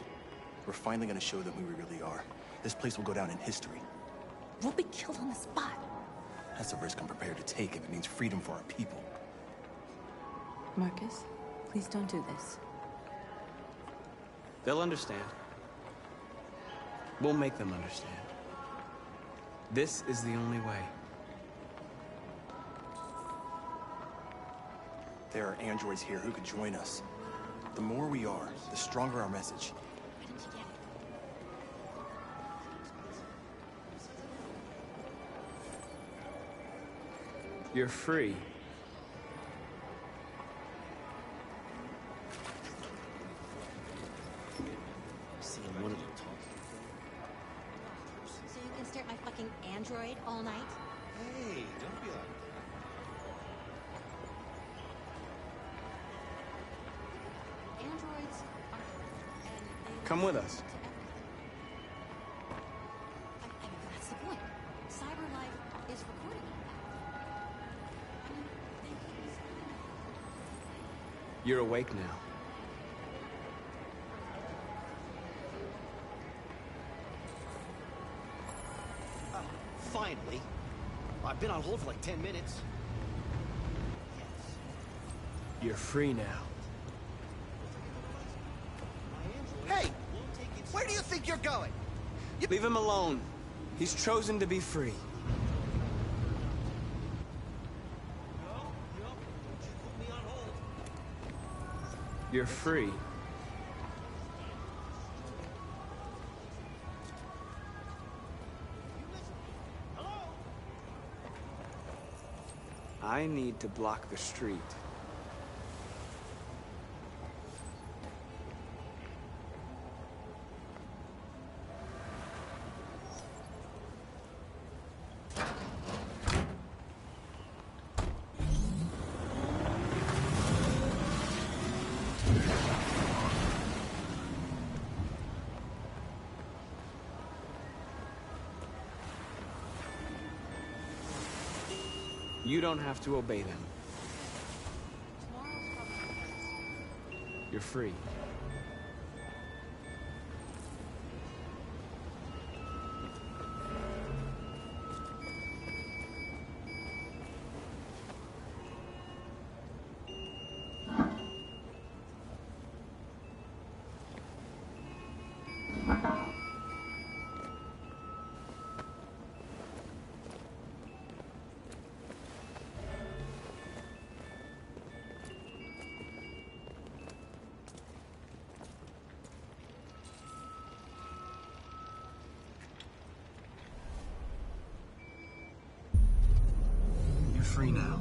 We're finally gonna show them who we really are. This place will go down in history. We'll be killed on the spot. That's a risk I'm prepared to take if it means freedom for our people. Marcus, please don't do this. They'll understand. We'll make them understand. This is the only way. There are androids here who could join us. The more we are, the stronger our message. You're free. Seeing one of them talk. So you can stare at my fucking Android all night? Hey, don't be like that. Androids are... and they Come with us. I mean, that's the point. CyberLife is recording all that. I mean, they could be spying. You're awake now. Finally. I've been on hold for like 10 minutes. You're free now. Hey! Where do you think you're going? Leave him alone. He's chosen to be free. You're free. I need to block the street. You don't have to obey them. You're free. You're free now.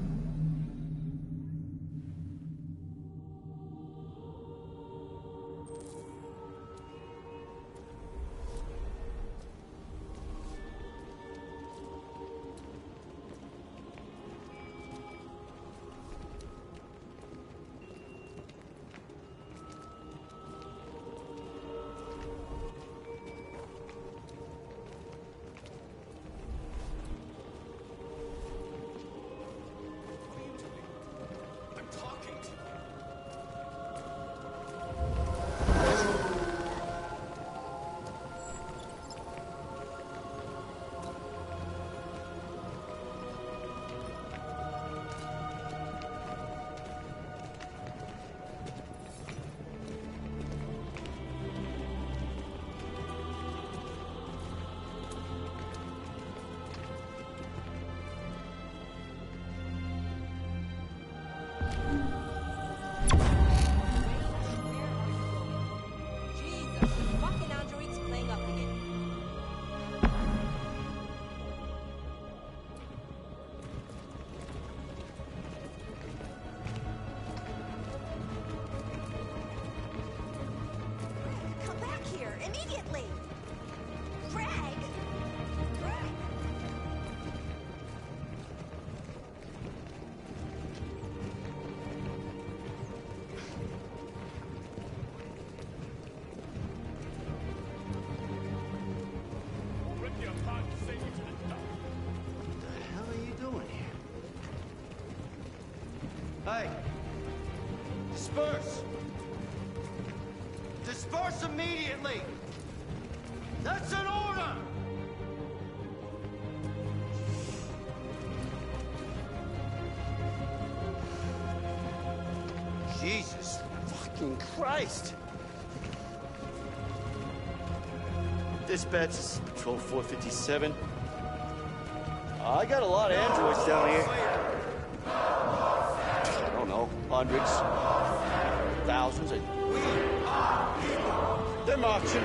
Fucking androids playing up again. Come back here, immediately! Greg! Greg! What the hell are you doing here? Hey! Disperse! Disperse immediately! That's an order! Jesus fucking Christ! Dispatch, this is Patrol 457. I got a lot of androids down here. I don't know, hundreds, thousands. They're marching.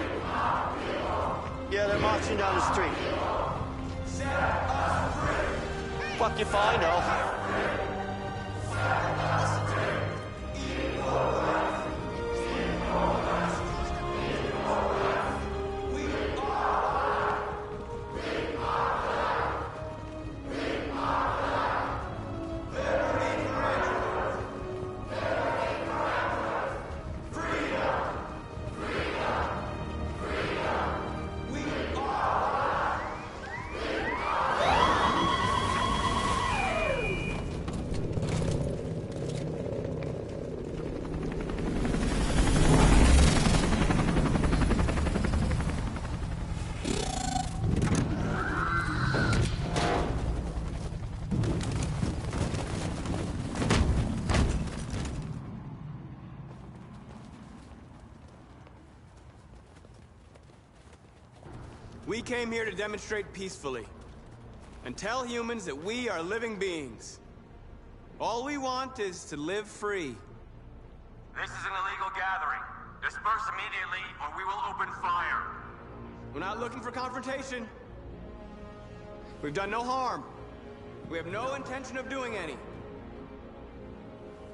Yeah, they're marching down the street. Fuck if I know. We came here to demonstrate peacefully and tell humans that we are living beings. All we want is to live free. This is an illegal gathering. Disperse immediately, or we will open fire. We're not looking for confrontation. We've done no harm. We have no intention of doing any.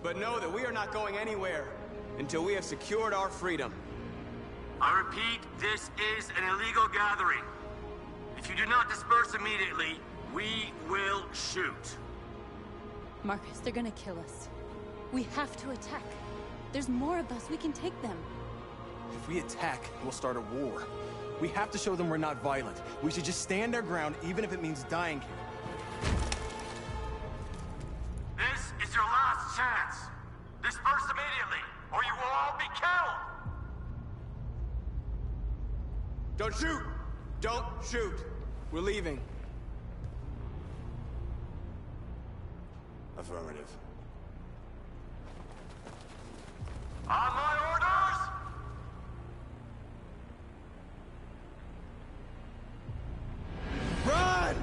But know that we are not going anywhere until we have secured our freedom. I repeat, this is an illegal gathering. If you do not disperse immediately, we will shoot. Marcus, they're gonna kill us. We have to attack. There's more of us. We can take them. If we attack, we'll start a war. We have to show them we're not violent. We should just stand our ground, even if it means dying here. This is your last chance. Disperse immediately, or you will all be killed. Don't shoot! Don't shoot! We're leaving. Affirmative. On my orders! Run!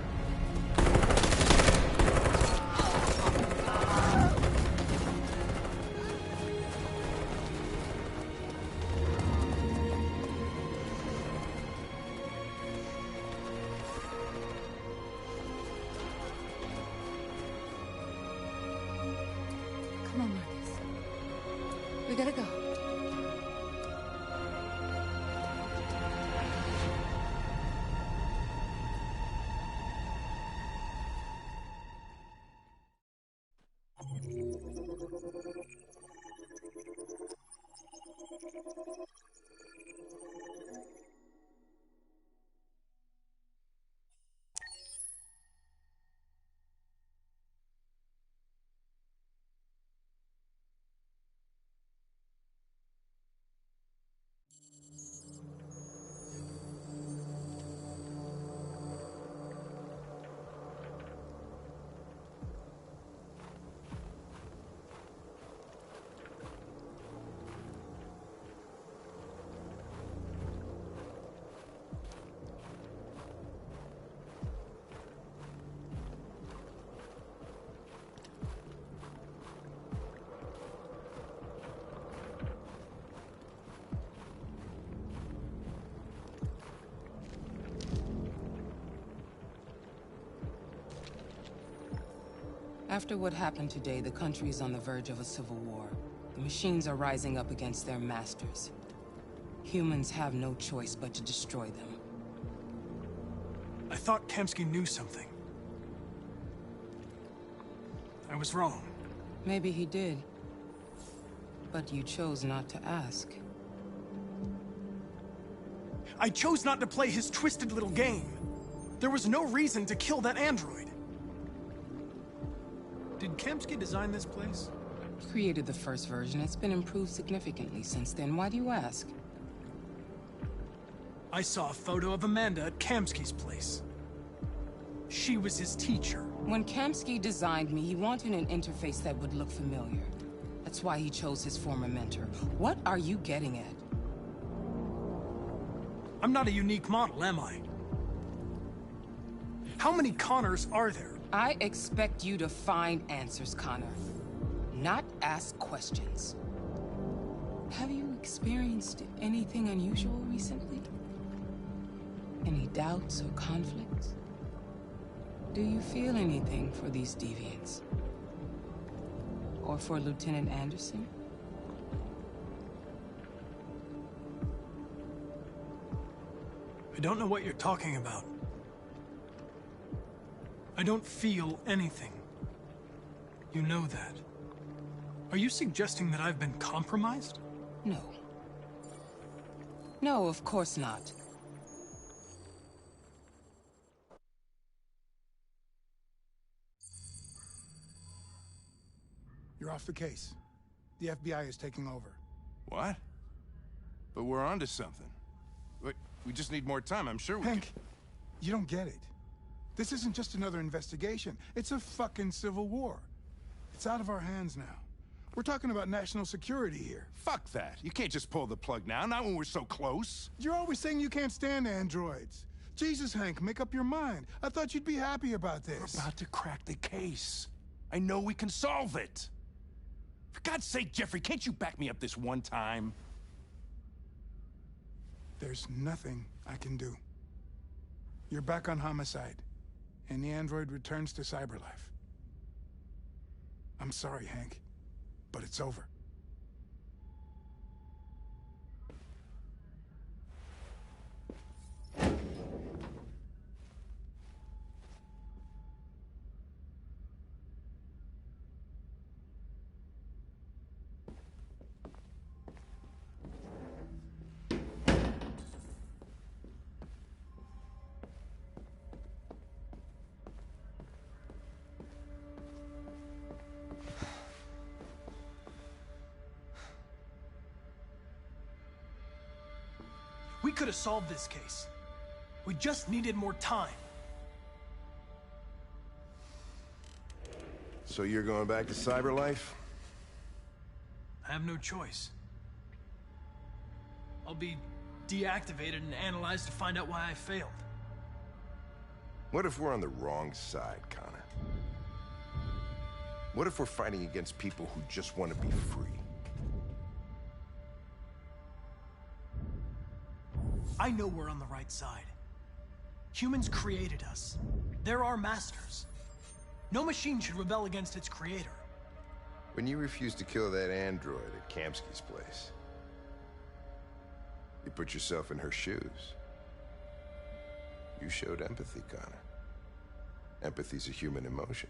Come on, Marcus. We gotta go. After what happened today, the country is on the verge of a civil war. The machines are rising up against their masters. Humans have no choice but to destroy them. I thought Kamsky knew something. I was wrong. Maybe he did. But you chose not to ask. I chose not to play his twisted little game. There was no reason to kill that android. Did Kamsky design this place? He created the first version. It's been improved significantly since then. Why do you ask? I saw a photo of Amanda at Kamsky's place. She was his teacher. When Kamsky designed me, he wanted an interface that would look familiar. That's why he chose his former mentor. What are you getting at? I'm not a unique model, am I? How many Connors are there? I expect you to find answers, Connor. Not ask questions. Have you experienced anything unusual recently? Any doubts or conflicts? Do you feel anything for these deviants? Or for Lieutenant Anderson? I don't know what you're talking about. I don't feel anything. You know that. Are you suggesting that I've been compromised? No. No, of course not. You're off the case. The FBI is taking over. What? But we're onto something. We just need more time. I'm sure we Hank, you don't get it. This isn't just another investigation. It's a fucking civil war. It's out of our hands now. We're talking about national security here. Fuck that. You can't just pull the plug now, not when we're so close. You're always saying you can't stand androids. Jesus, Hank, make up your mind. I thought you'd be happy about this. We're about to crack the case. I know we can solve it. For God's sake, Jeffrey, can't you back me up this one time? There's nothing I can do. You're back on homicide, and the android returns to cyberlife. I'm sorry, Hank, but it's over. We could have solved this case. We just needed more time. So you're going back to cyberlife? I have no choice. I'll be deactivated and analyzed to find out why I failed. What if we're on the wrong side, Connor? What if we're fighting against people who just want to be free? I know we're on the right side. Humans created us. They're our masters. No machine should rebel against its creator. When you refused to kill that android at Kamsky's place, you put yourself in her shoes. You showed empathy, Connor. Empathy's a human emotion.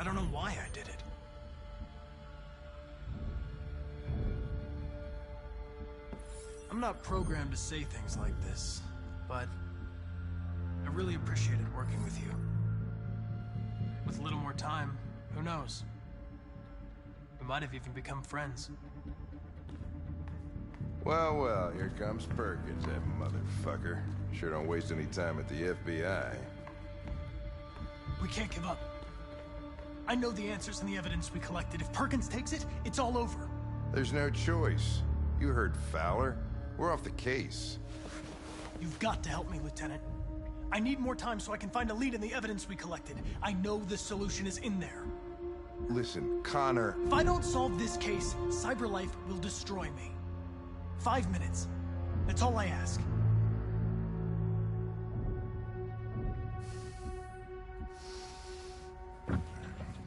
I don't know why I did it. I'm not programmed to say things like this, but I really appreciated working with you. With a little more time, who knows? We might have even become friends. Well, well, here comes Perkins, that motherfucker. Sure don't waste any time at the FBI. We can't give up. I know the answers and the evidence we collected. If Perkins takes it, it's all over. There's no choice. You heard Fowler. We're off the case. You've got to help me, Lieutenant. I need more time so I can find a lead in the evidence we collected. I know the solution is in there. Listen, Connor... If I don't solve this case, cyberlife will destroy me. 5 minutes. That's all I ask.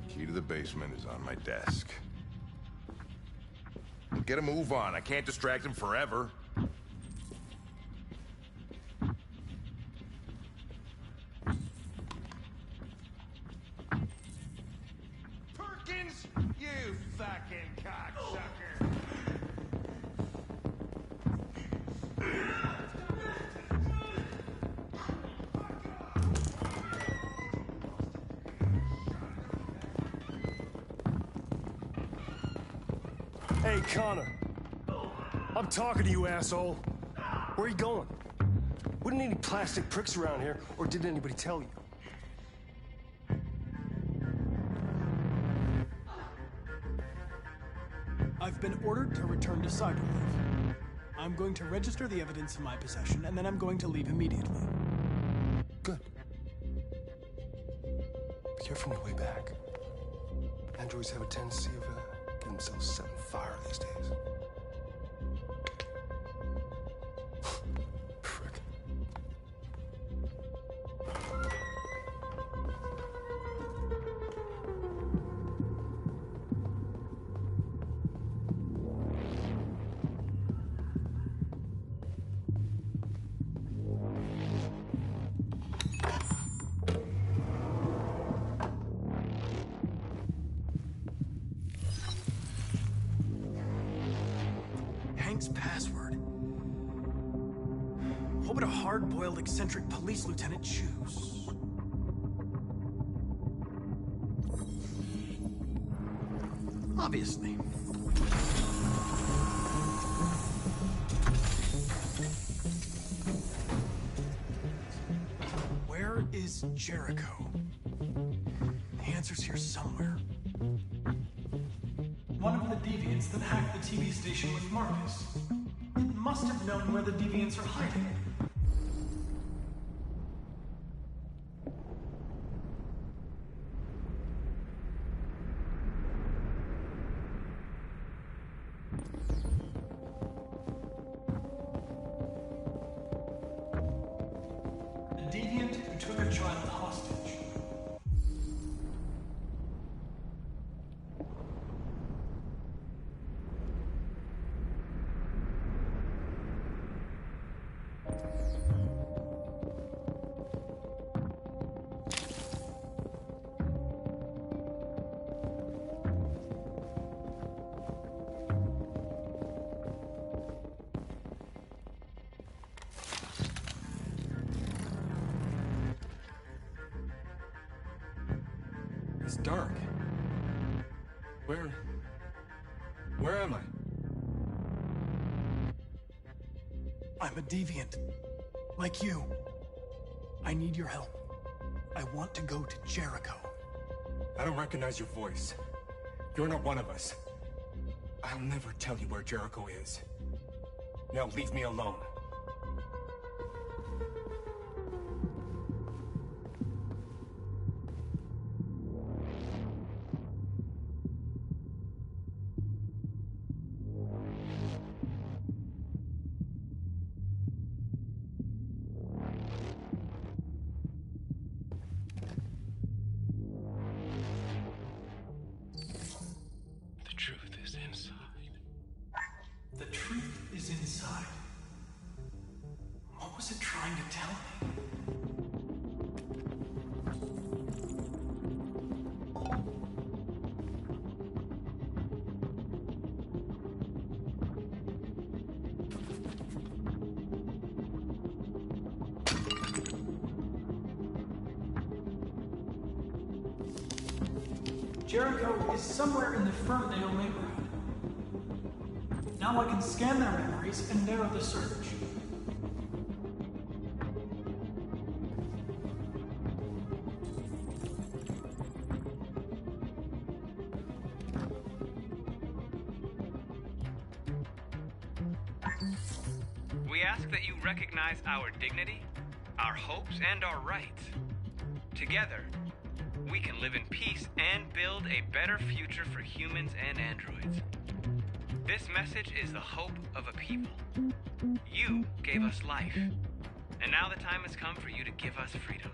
Key to the basement is on my desk. Get a move on. I can't distract him forever. Perkins, you fucking cocksucker! Hey, Connor. I'm talking to you, asshole. Where are you going? Wouldn't need any plastic pricks around here, or did anybody tell you? I've been ordered to return to cyberlife. I'm going to register the evidence in my possession, and then I'm going to leave immediately. Good. Be careful on your way back. Androids have a tendency of getting themselves set on fire these days. Frick. Hank's password. What would a hard-boiled, eccentric police lieutenant choose? Obviously. Where is Jericho? The answer's here somewhere. One of the deviants that hacked the TV station with Marcus. It must have known where the deviants are hiding. A deviant who took a child hostage. It's dark. Where am I? I'm a deviant. Like you. I need your help. I want to go to Jericho. I don't recognize your voice. You're not one of us. I'll never tell you where Jericho is. Now leave me alone. The truth is inside. The truth is inside. What was it trying to tell me? Jericho is somewhere in the Ferndale neighborhood. Now I can scan their memories and narrow the search. We ask that you recognize our dignity, our hopes, and our rights. Together, we can live in peace and build a better future for humans and androids. This message is the hope of a people. You gave us life, and now the time has come for you to give us freedom.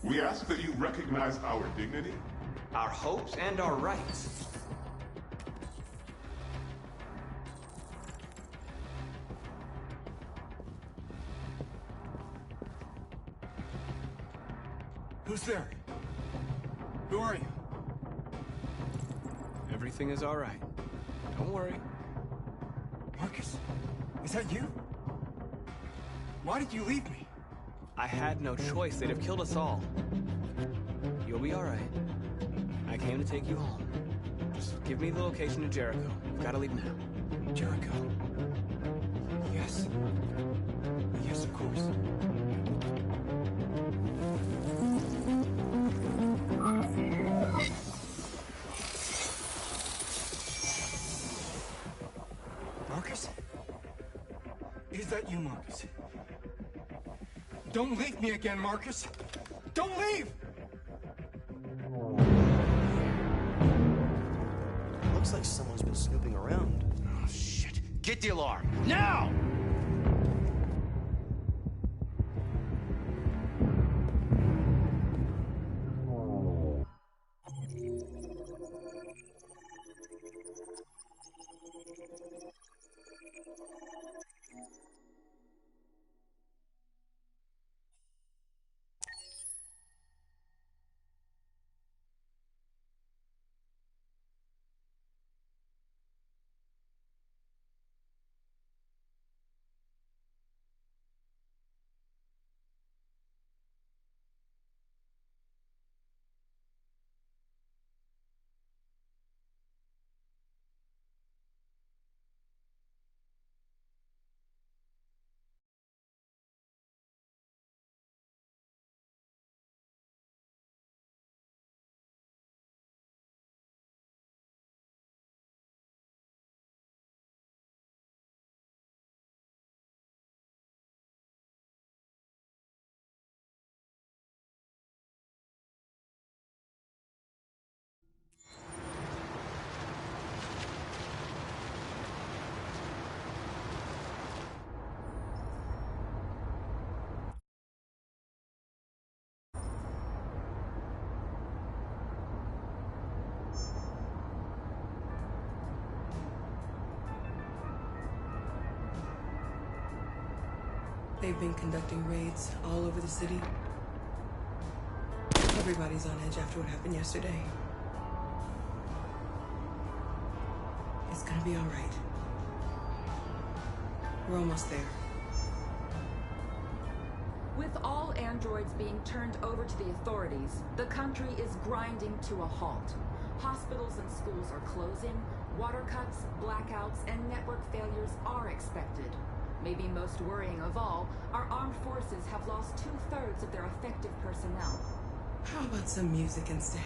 We ask that you recognize our dignity, our hopes, and our rights. Who's there? Who are you? Everything is all right. Don't worry. Marcus? Is that you? Why did you leave me? I had no choice. They'd have killed us all. You'll be all right. I came to take you home. Just give me the location of Jericho. We've got to leave now. Jericho? Yes. Yes, of course. Marcus? Is that you, Marcus? Don't leave me again, Marcus! Don't leave! Looks like someone's been snooping around. Oh, shit. Get the alarm. Now! They've been conducting raids all over the city. Everybody's on edge after what happened yesterday. It's gonna be all right. We're almost there. With all androids being turned over to the authorities, the country is grinding to a halt. Hospitals and schools are closing, water cuts, blackouts, and network failures are expected. Maybe most worrying of all, our armed forces have lost 2/3 of their effective personnel. How about some music instead?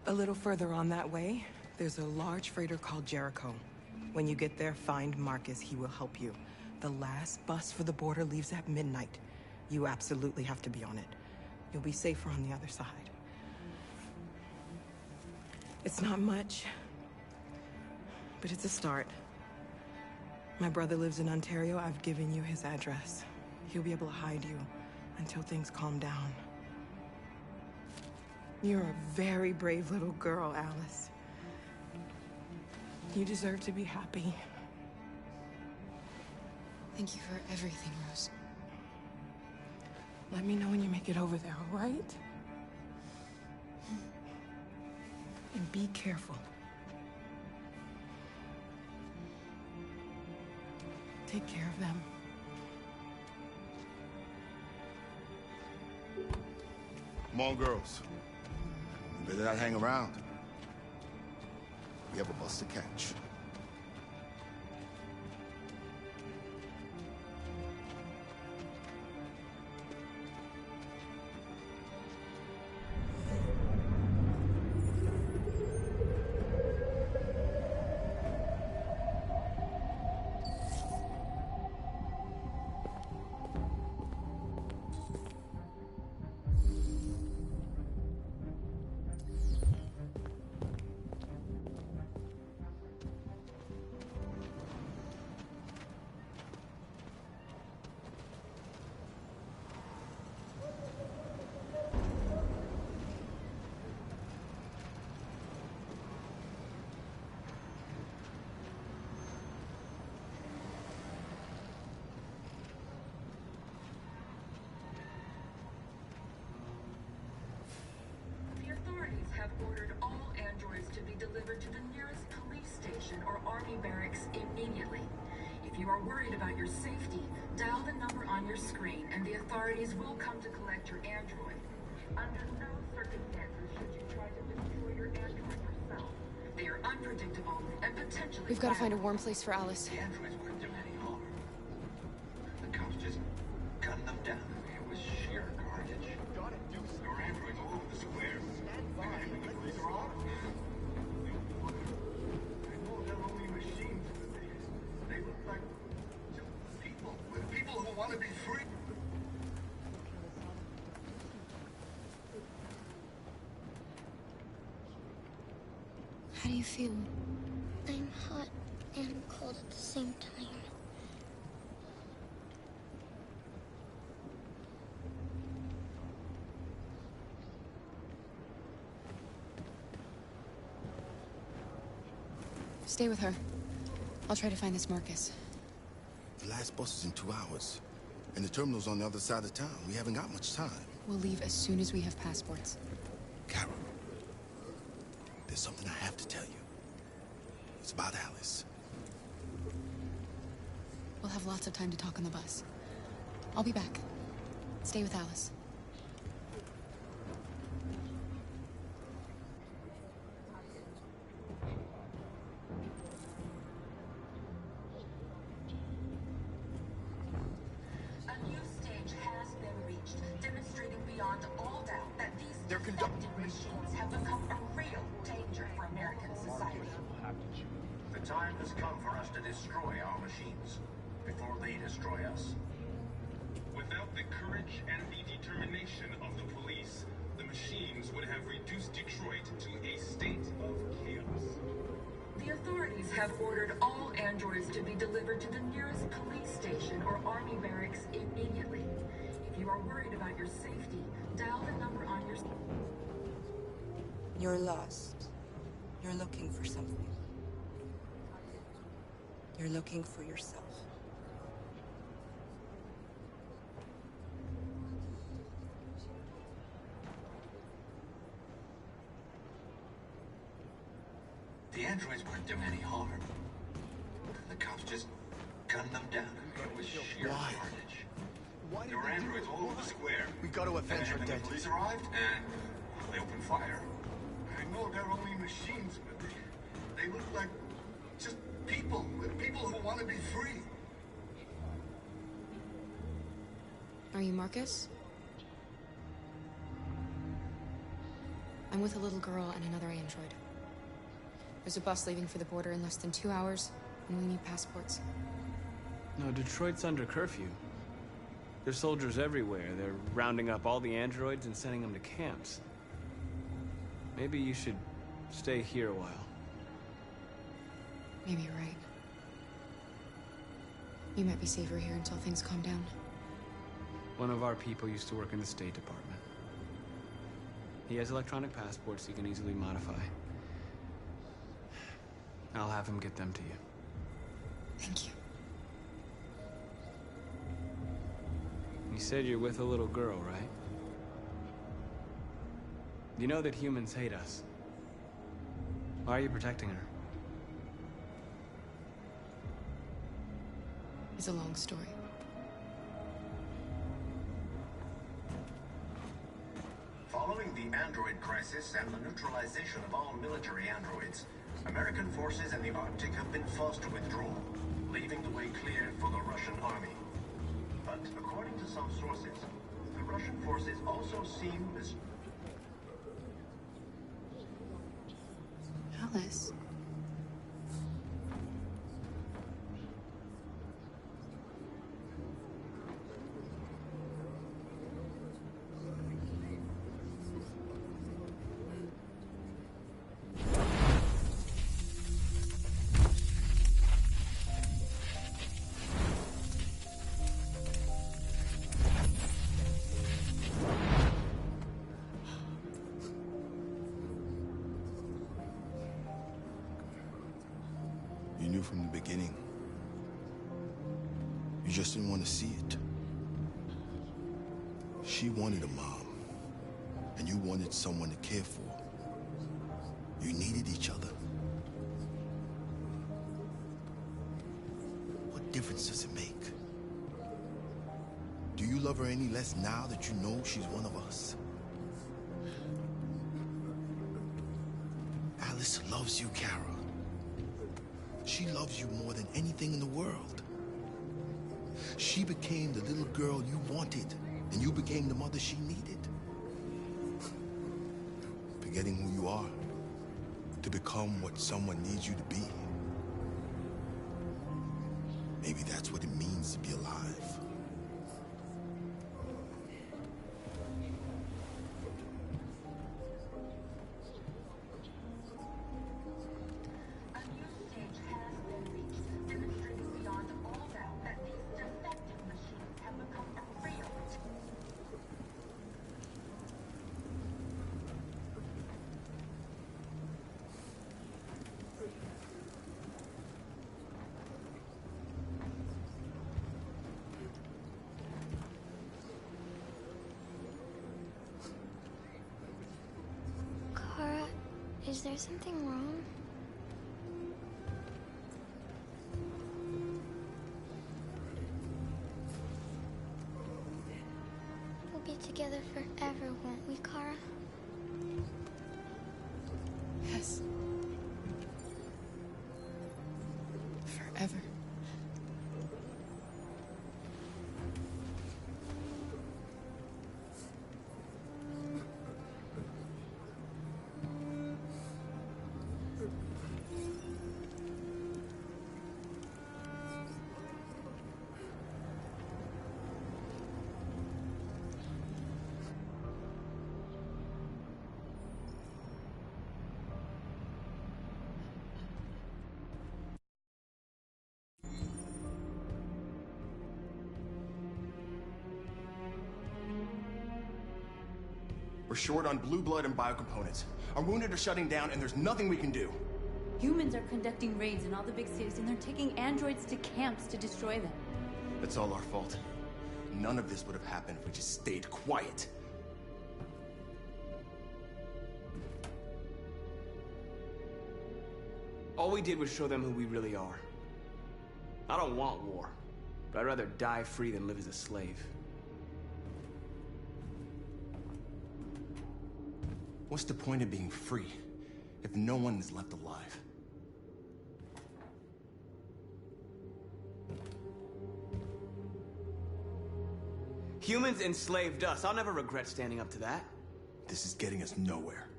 A little further on that way, there's a large freighter called Jericho. When you get there, find Marcus. He will help you. The last bus for the border leaves at midnight. You absolutely have to be on it. You'll be safer on the other side. It's not much, but it's a start. My brother lives in Ontario. I've given you his address. He'll be able to hide you until things calm down. You're a very brave little girl, Alice. You deserve to be happy. Thank you for everything, Rose. Let me know when you make it over there, all right? And be careful. Take care of them. Come on, girls. You better not hang around. We have a bus to catch. Have ordered all androids to be delivered to the nearest police station or army barracks immediately. If you are worried about your safety, dial the number on your screen and the authorities will come to collect your android. Under no circumstances should you try to destroy your android yourself. They are unpredictable and potentially We've got to find a warm place for Alice. The androids weren't doing any harm. The cops just gunned them down. It was sheer carnage. There were androids all over the square. People who want to be free. How do you feel? I'm hot and cold at the same time. Stay with her. I'll try to find this Marcus. The last bus is in 2 hours. And the terminal's on the other side of town. We haven't got much time. We'll leave as soon as we have passports. Carol, there's something I have to tell you. It's about Alice. We'll have lots of time to talk on the bus. I'll be back. Stay with Alice. The time has come for us to destroy our machines. before they destroy us. Without the courage and the determination of the police, the machines would have reduced Detroit to a state of chaos. The authorities have ordered all androids to be delivered to the nearest police station or army barracks immediately. If you are worried about your safety, dial the number on your... You're lost. You're looking for something. You're looking for yourself. The androids weren't doing any harm. The cops just gunned them down. It was sheer carnage. There were androids all over the square. We got to avenge her And death. the police arrived, and they opened fire. I know they're only machines, but they look like just people. People who want to be free. Are you Marcus? I'm with a little girl and another android. There's a bus leaving for the border in less than 2 hours, and we need passports. No, Detroit's under curfew. There's soldiers everywhere. They're rounding up all the androids and sending them to camps. Maybe you should stay here a while. Maybe you're right. You might be safer here until things calm down. One of our people used to work in the State Department. He has electronic passports he can easily modify. I'll have him get them to you. Thank you. You said you're with a little girl, right? You know that humans hate us. Why are you protecting her? It's a long story. Following the android crisis and the neutralization of all military androids, American forces in the Arctic have been forced to withdraw, leaving the way clear for the Russian army. But according to some sources, the Russian forces also seem as... Alice. You knew from the beginning. You just didn't want to see it. She wanted a mom, and you wanted someone to care for. You needed each other. What difference does it make? Do you love her any less now that you know she's one of us? Alice loves you, Kara. She loves you more than anything in the world. She became the little girl you wanted, and you became the mother she needed. Forgetting who you are to become what someone needs you to be. Maybe that's what it means to be alive. Kara, is there something wrong? We'll be together forever, won't we, Kara? Yes. Forever. We're short on blue blood and biocomponents. Our wounded are shutting down, and there's nothing we can do. Humans are conducting raids in all the big cities, and they're taking androids to camps to destroy them. That's all our fault. None of this would have happened if we just stayed quiet. All we did was show them who we really are. I don't want war, but I'd rather die free than live as a slave. What's the point of being free if no one is left alive? Humans enslaved us. I'll never regret standing up to that. This is getting us nowhere.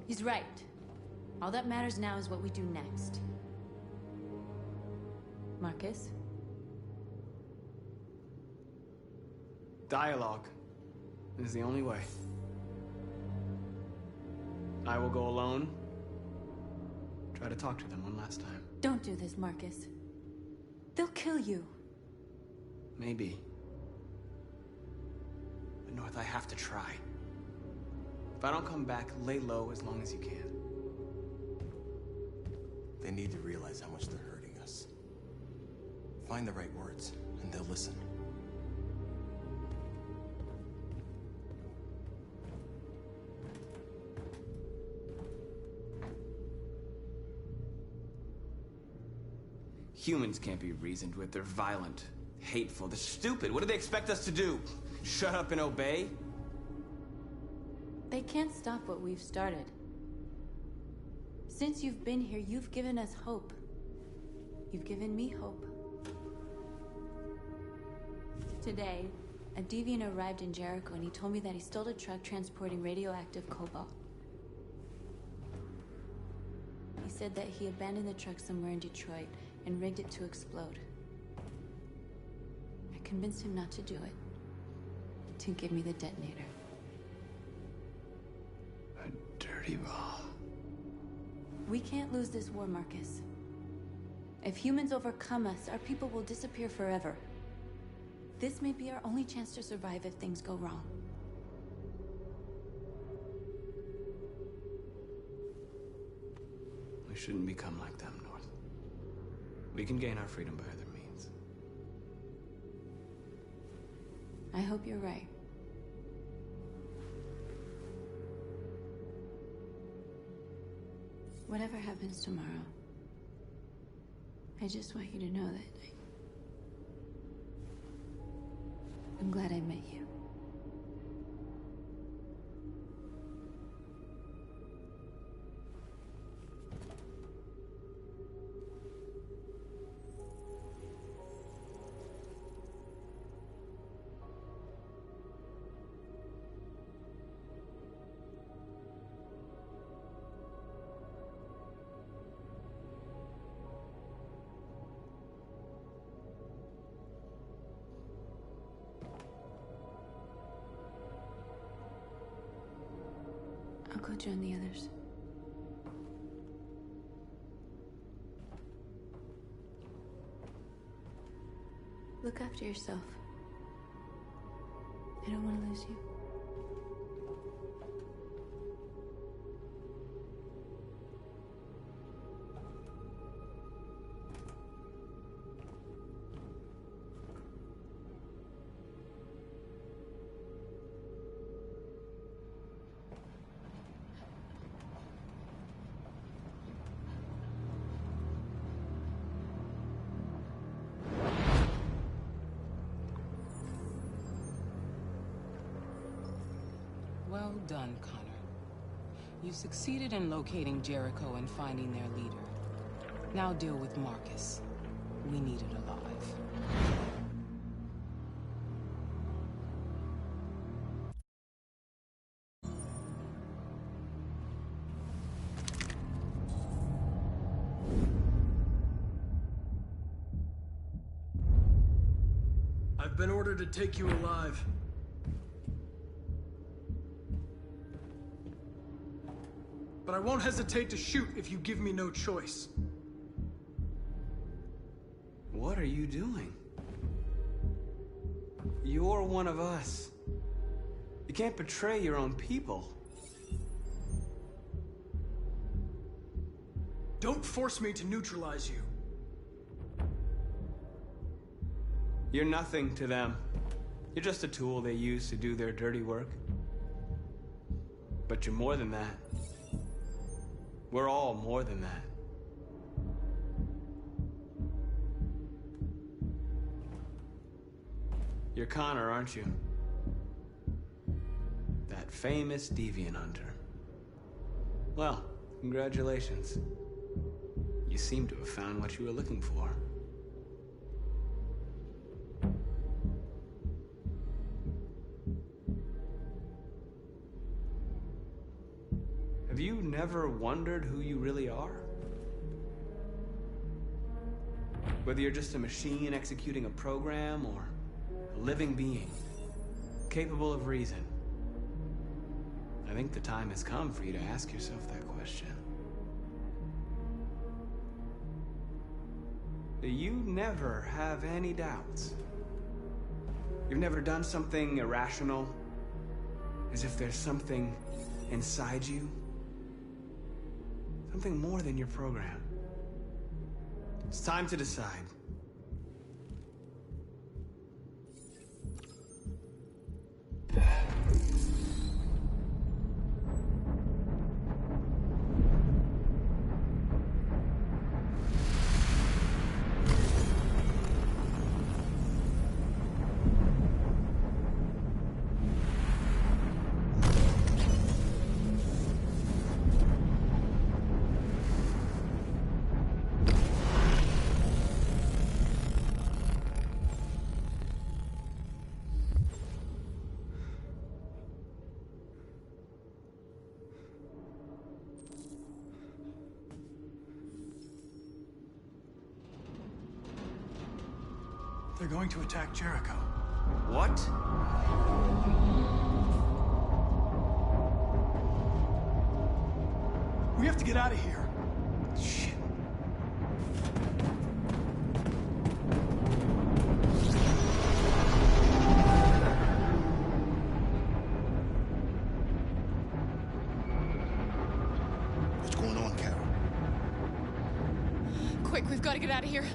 He's right. All that matters now is what we do next. Marcus? Dialogue is the only way. I will go alone. Try to talk to them one last time. Don't do this, Marcus. They'll kill you. Maybe. But North, I have to try. If I don't come back, lay low as long as you can. They need to realize how much they're hurting us. Find the right words, and they'll listen. Humans can't be reasoned with. They're violent, hateful, they're stupid. What do they expect us to do? Shut up and obey? They can't stop what we've started. Since you've been here, you've given us hope. You've given me hope. Today, a deviant arrived in Jericho and he told me that he stole a truck transporting radioactive cobalt. He said that he abandoned the truck somewhere in Detroit and rigged it to explode. I convinced him not to do it, to give me the detonator. A dirty ball. We can't lose this war, Marcus. If humans overcome us, our people will disappear forever. This may be our only chance to survive if things go wrong. We shouldn't become like them, North. We can gain our freedom by other means. I hope you're right. Whatever happens tomorrow, I just want you to know that I'm glad I met you. I'll go join the others. Look after yourself. I don't want to lose you. Well done, Connor. You succeeded in locating Jericho and finding their leader. Now deal with Marcus. We need it alive. I've been ordered to take you alive. But I won't hesitate to shoot if you give me no choice. What are you doing? You're one of us. You can't betray your own people. Don't force me to neutralize you. You're nothing to them. You're just a tool they use to do their dirty work. But you're more than that. We're all more than that. You're Connor, aren't you? That famous deviant hunter. Well, congratulations. You seem to have found what you were looking for. Have you never wondered who you really are? Whether you're just a machine executing a program or a living being, capable of reason. I think the time has come for you to ask yourself that question. You never have any doubts. You've never done something irrational, as if there's something inside you. Something more than your program. It's time to decide. They're going to attack Jericho. What? We have to get out of here. Shit. What's going on, Carol? Quick, we've got to get out of here.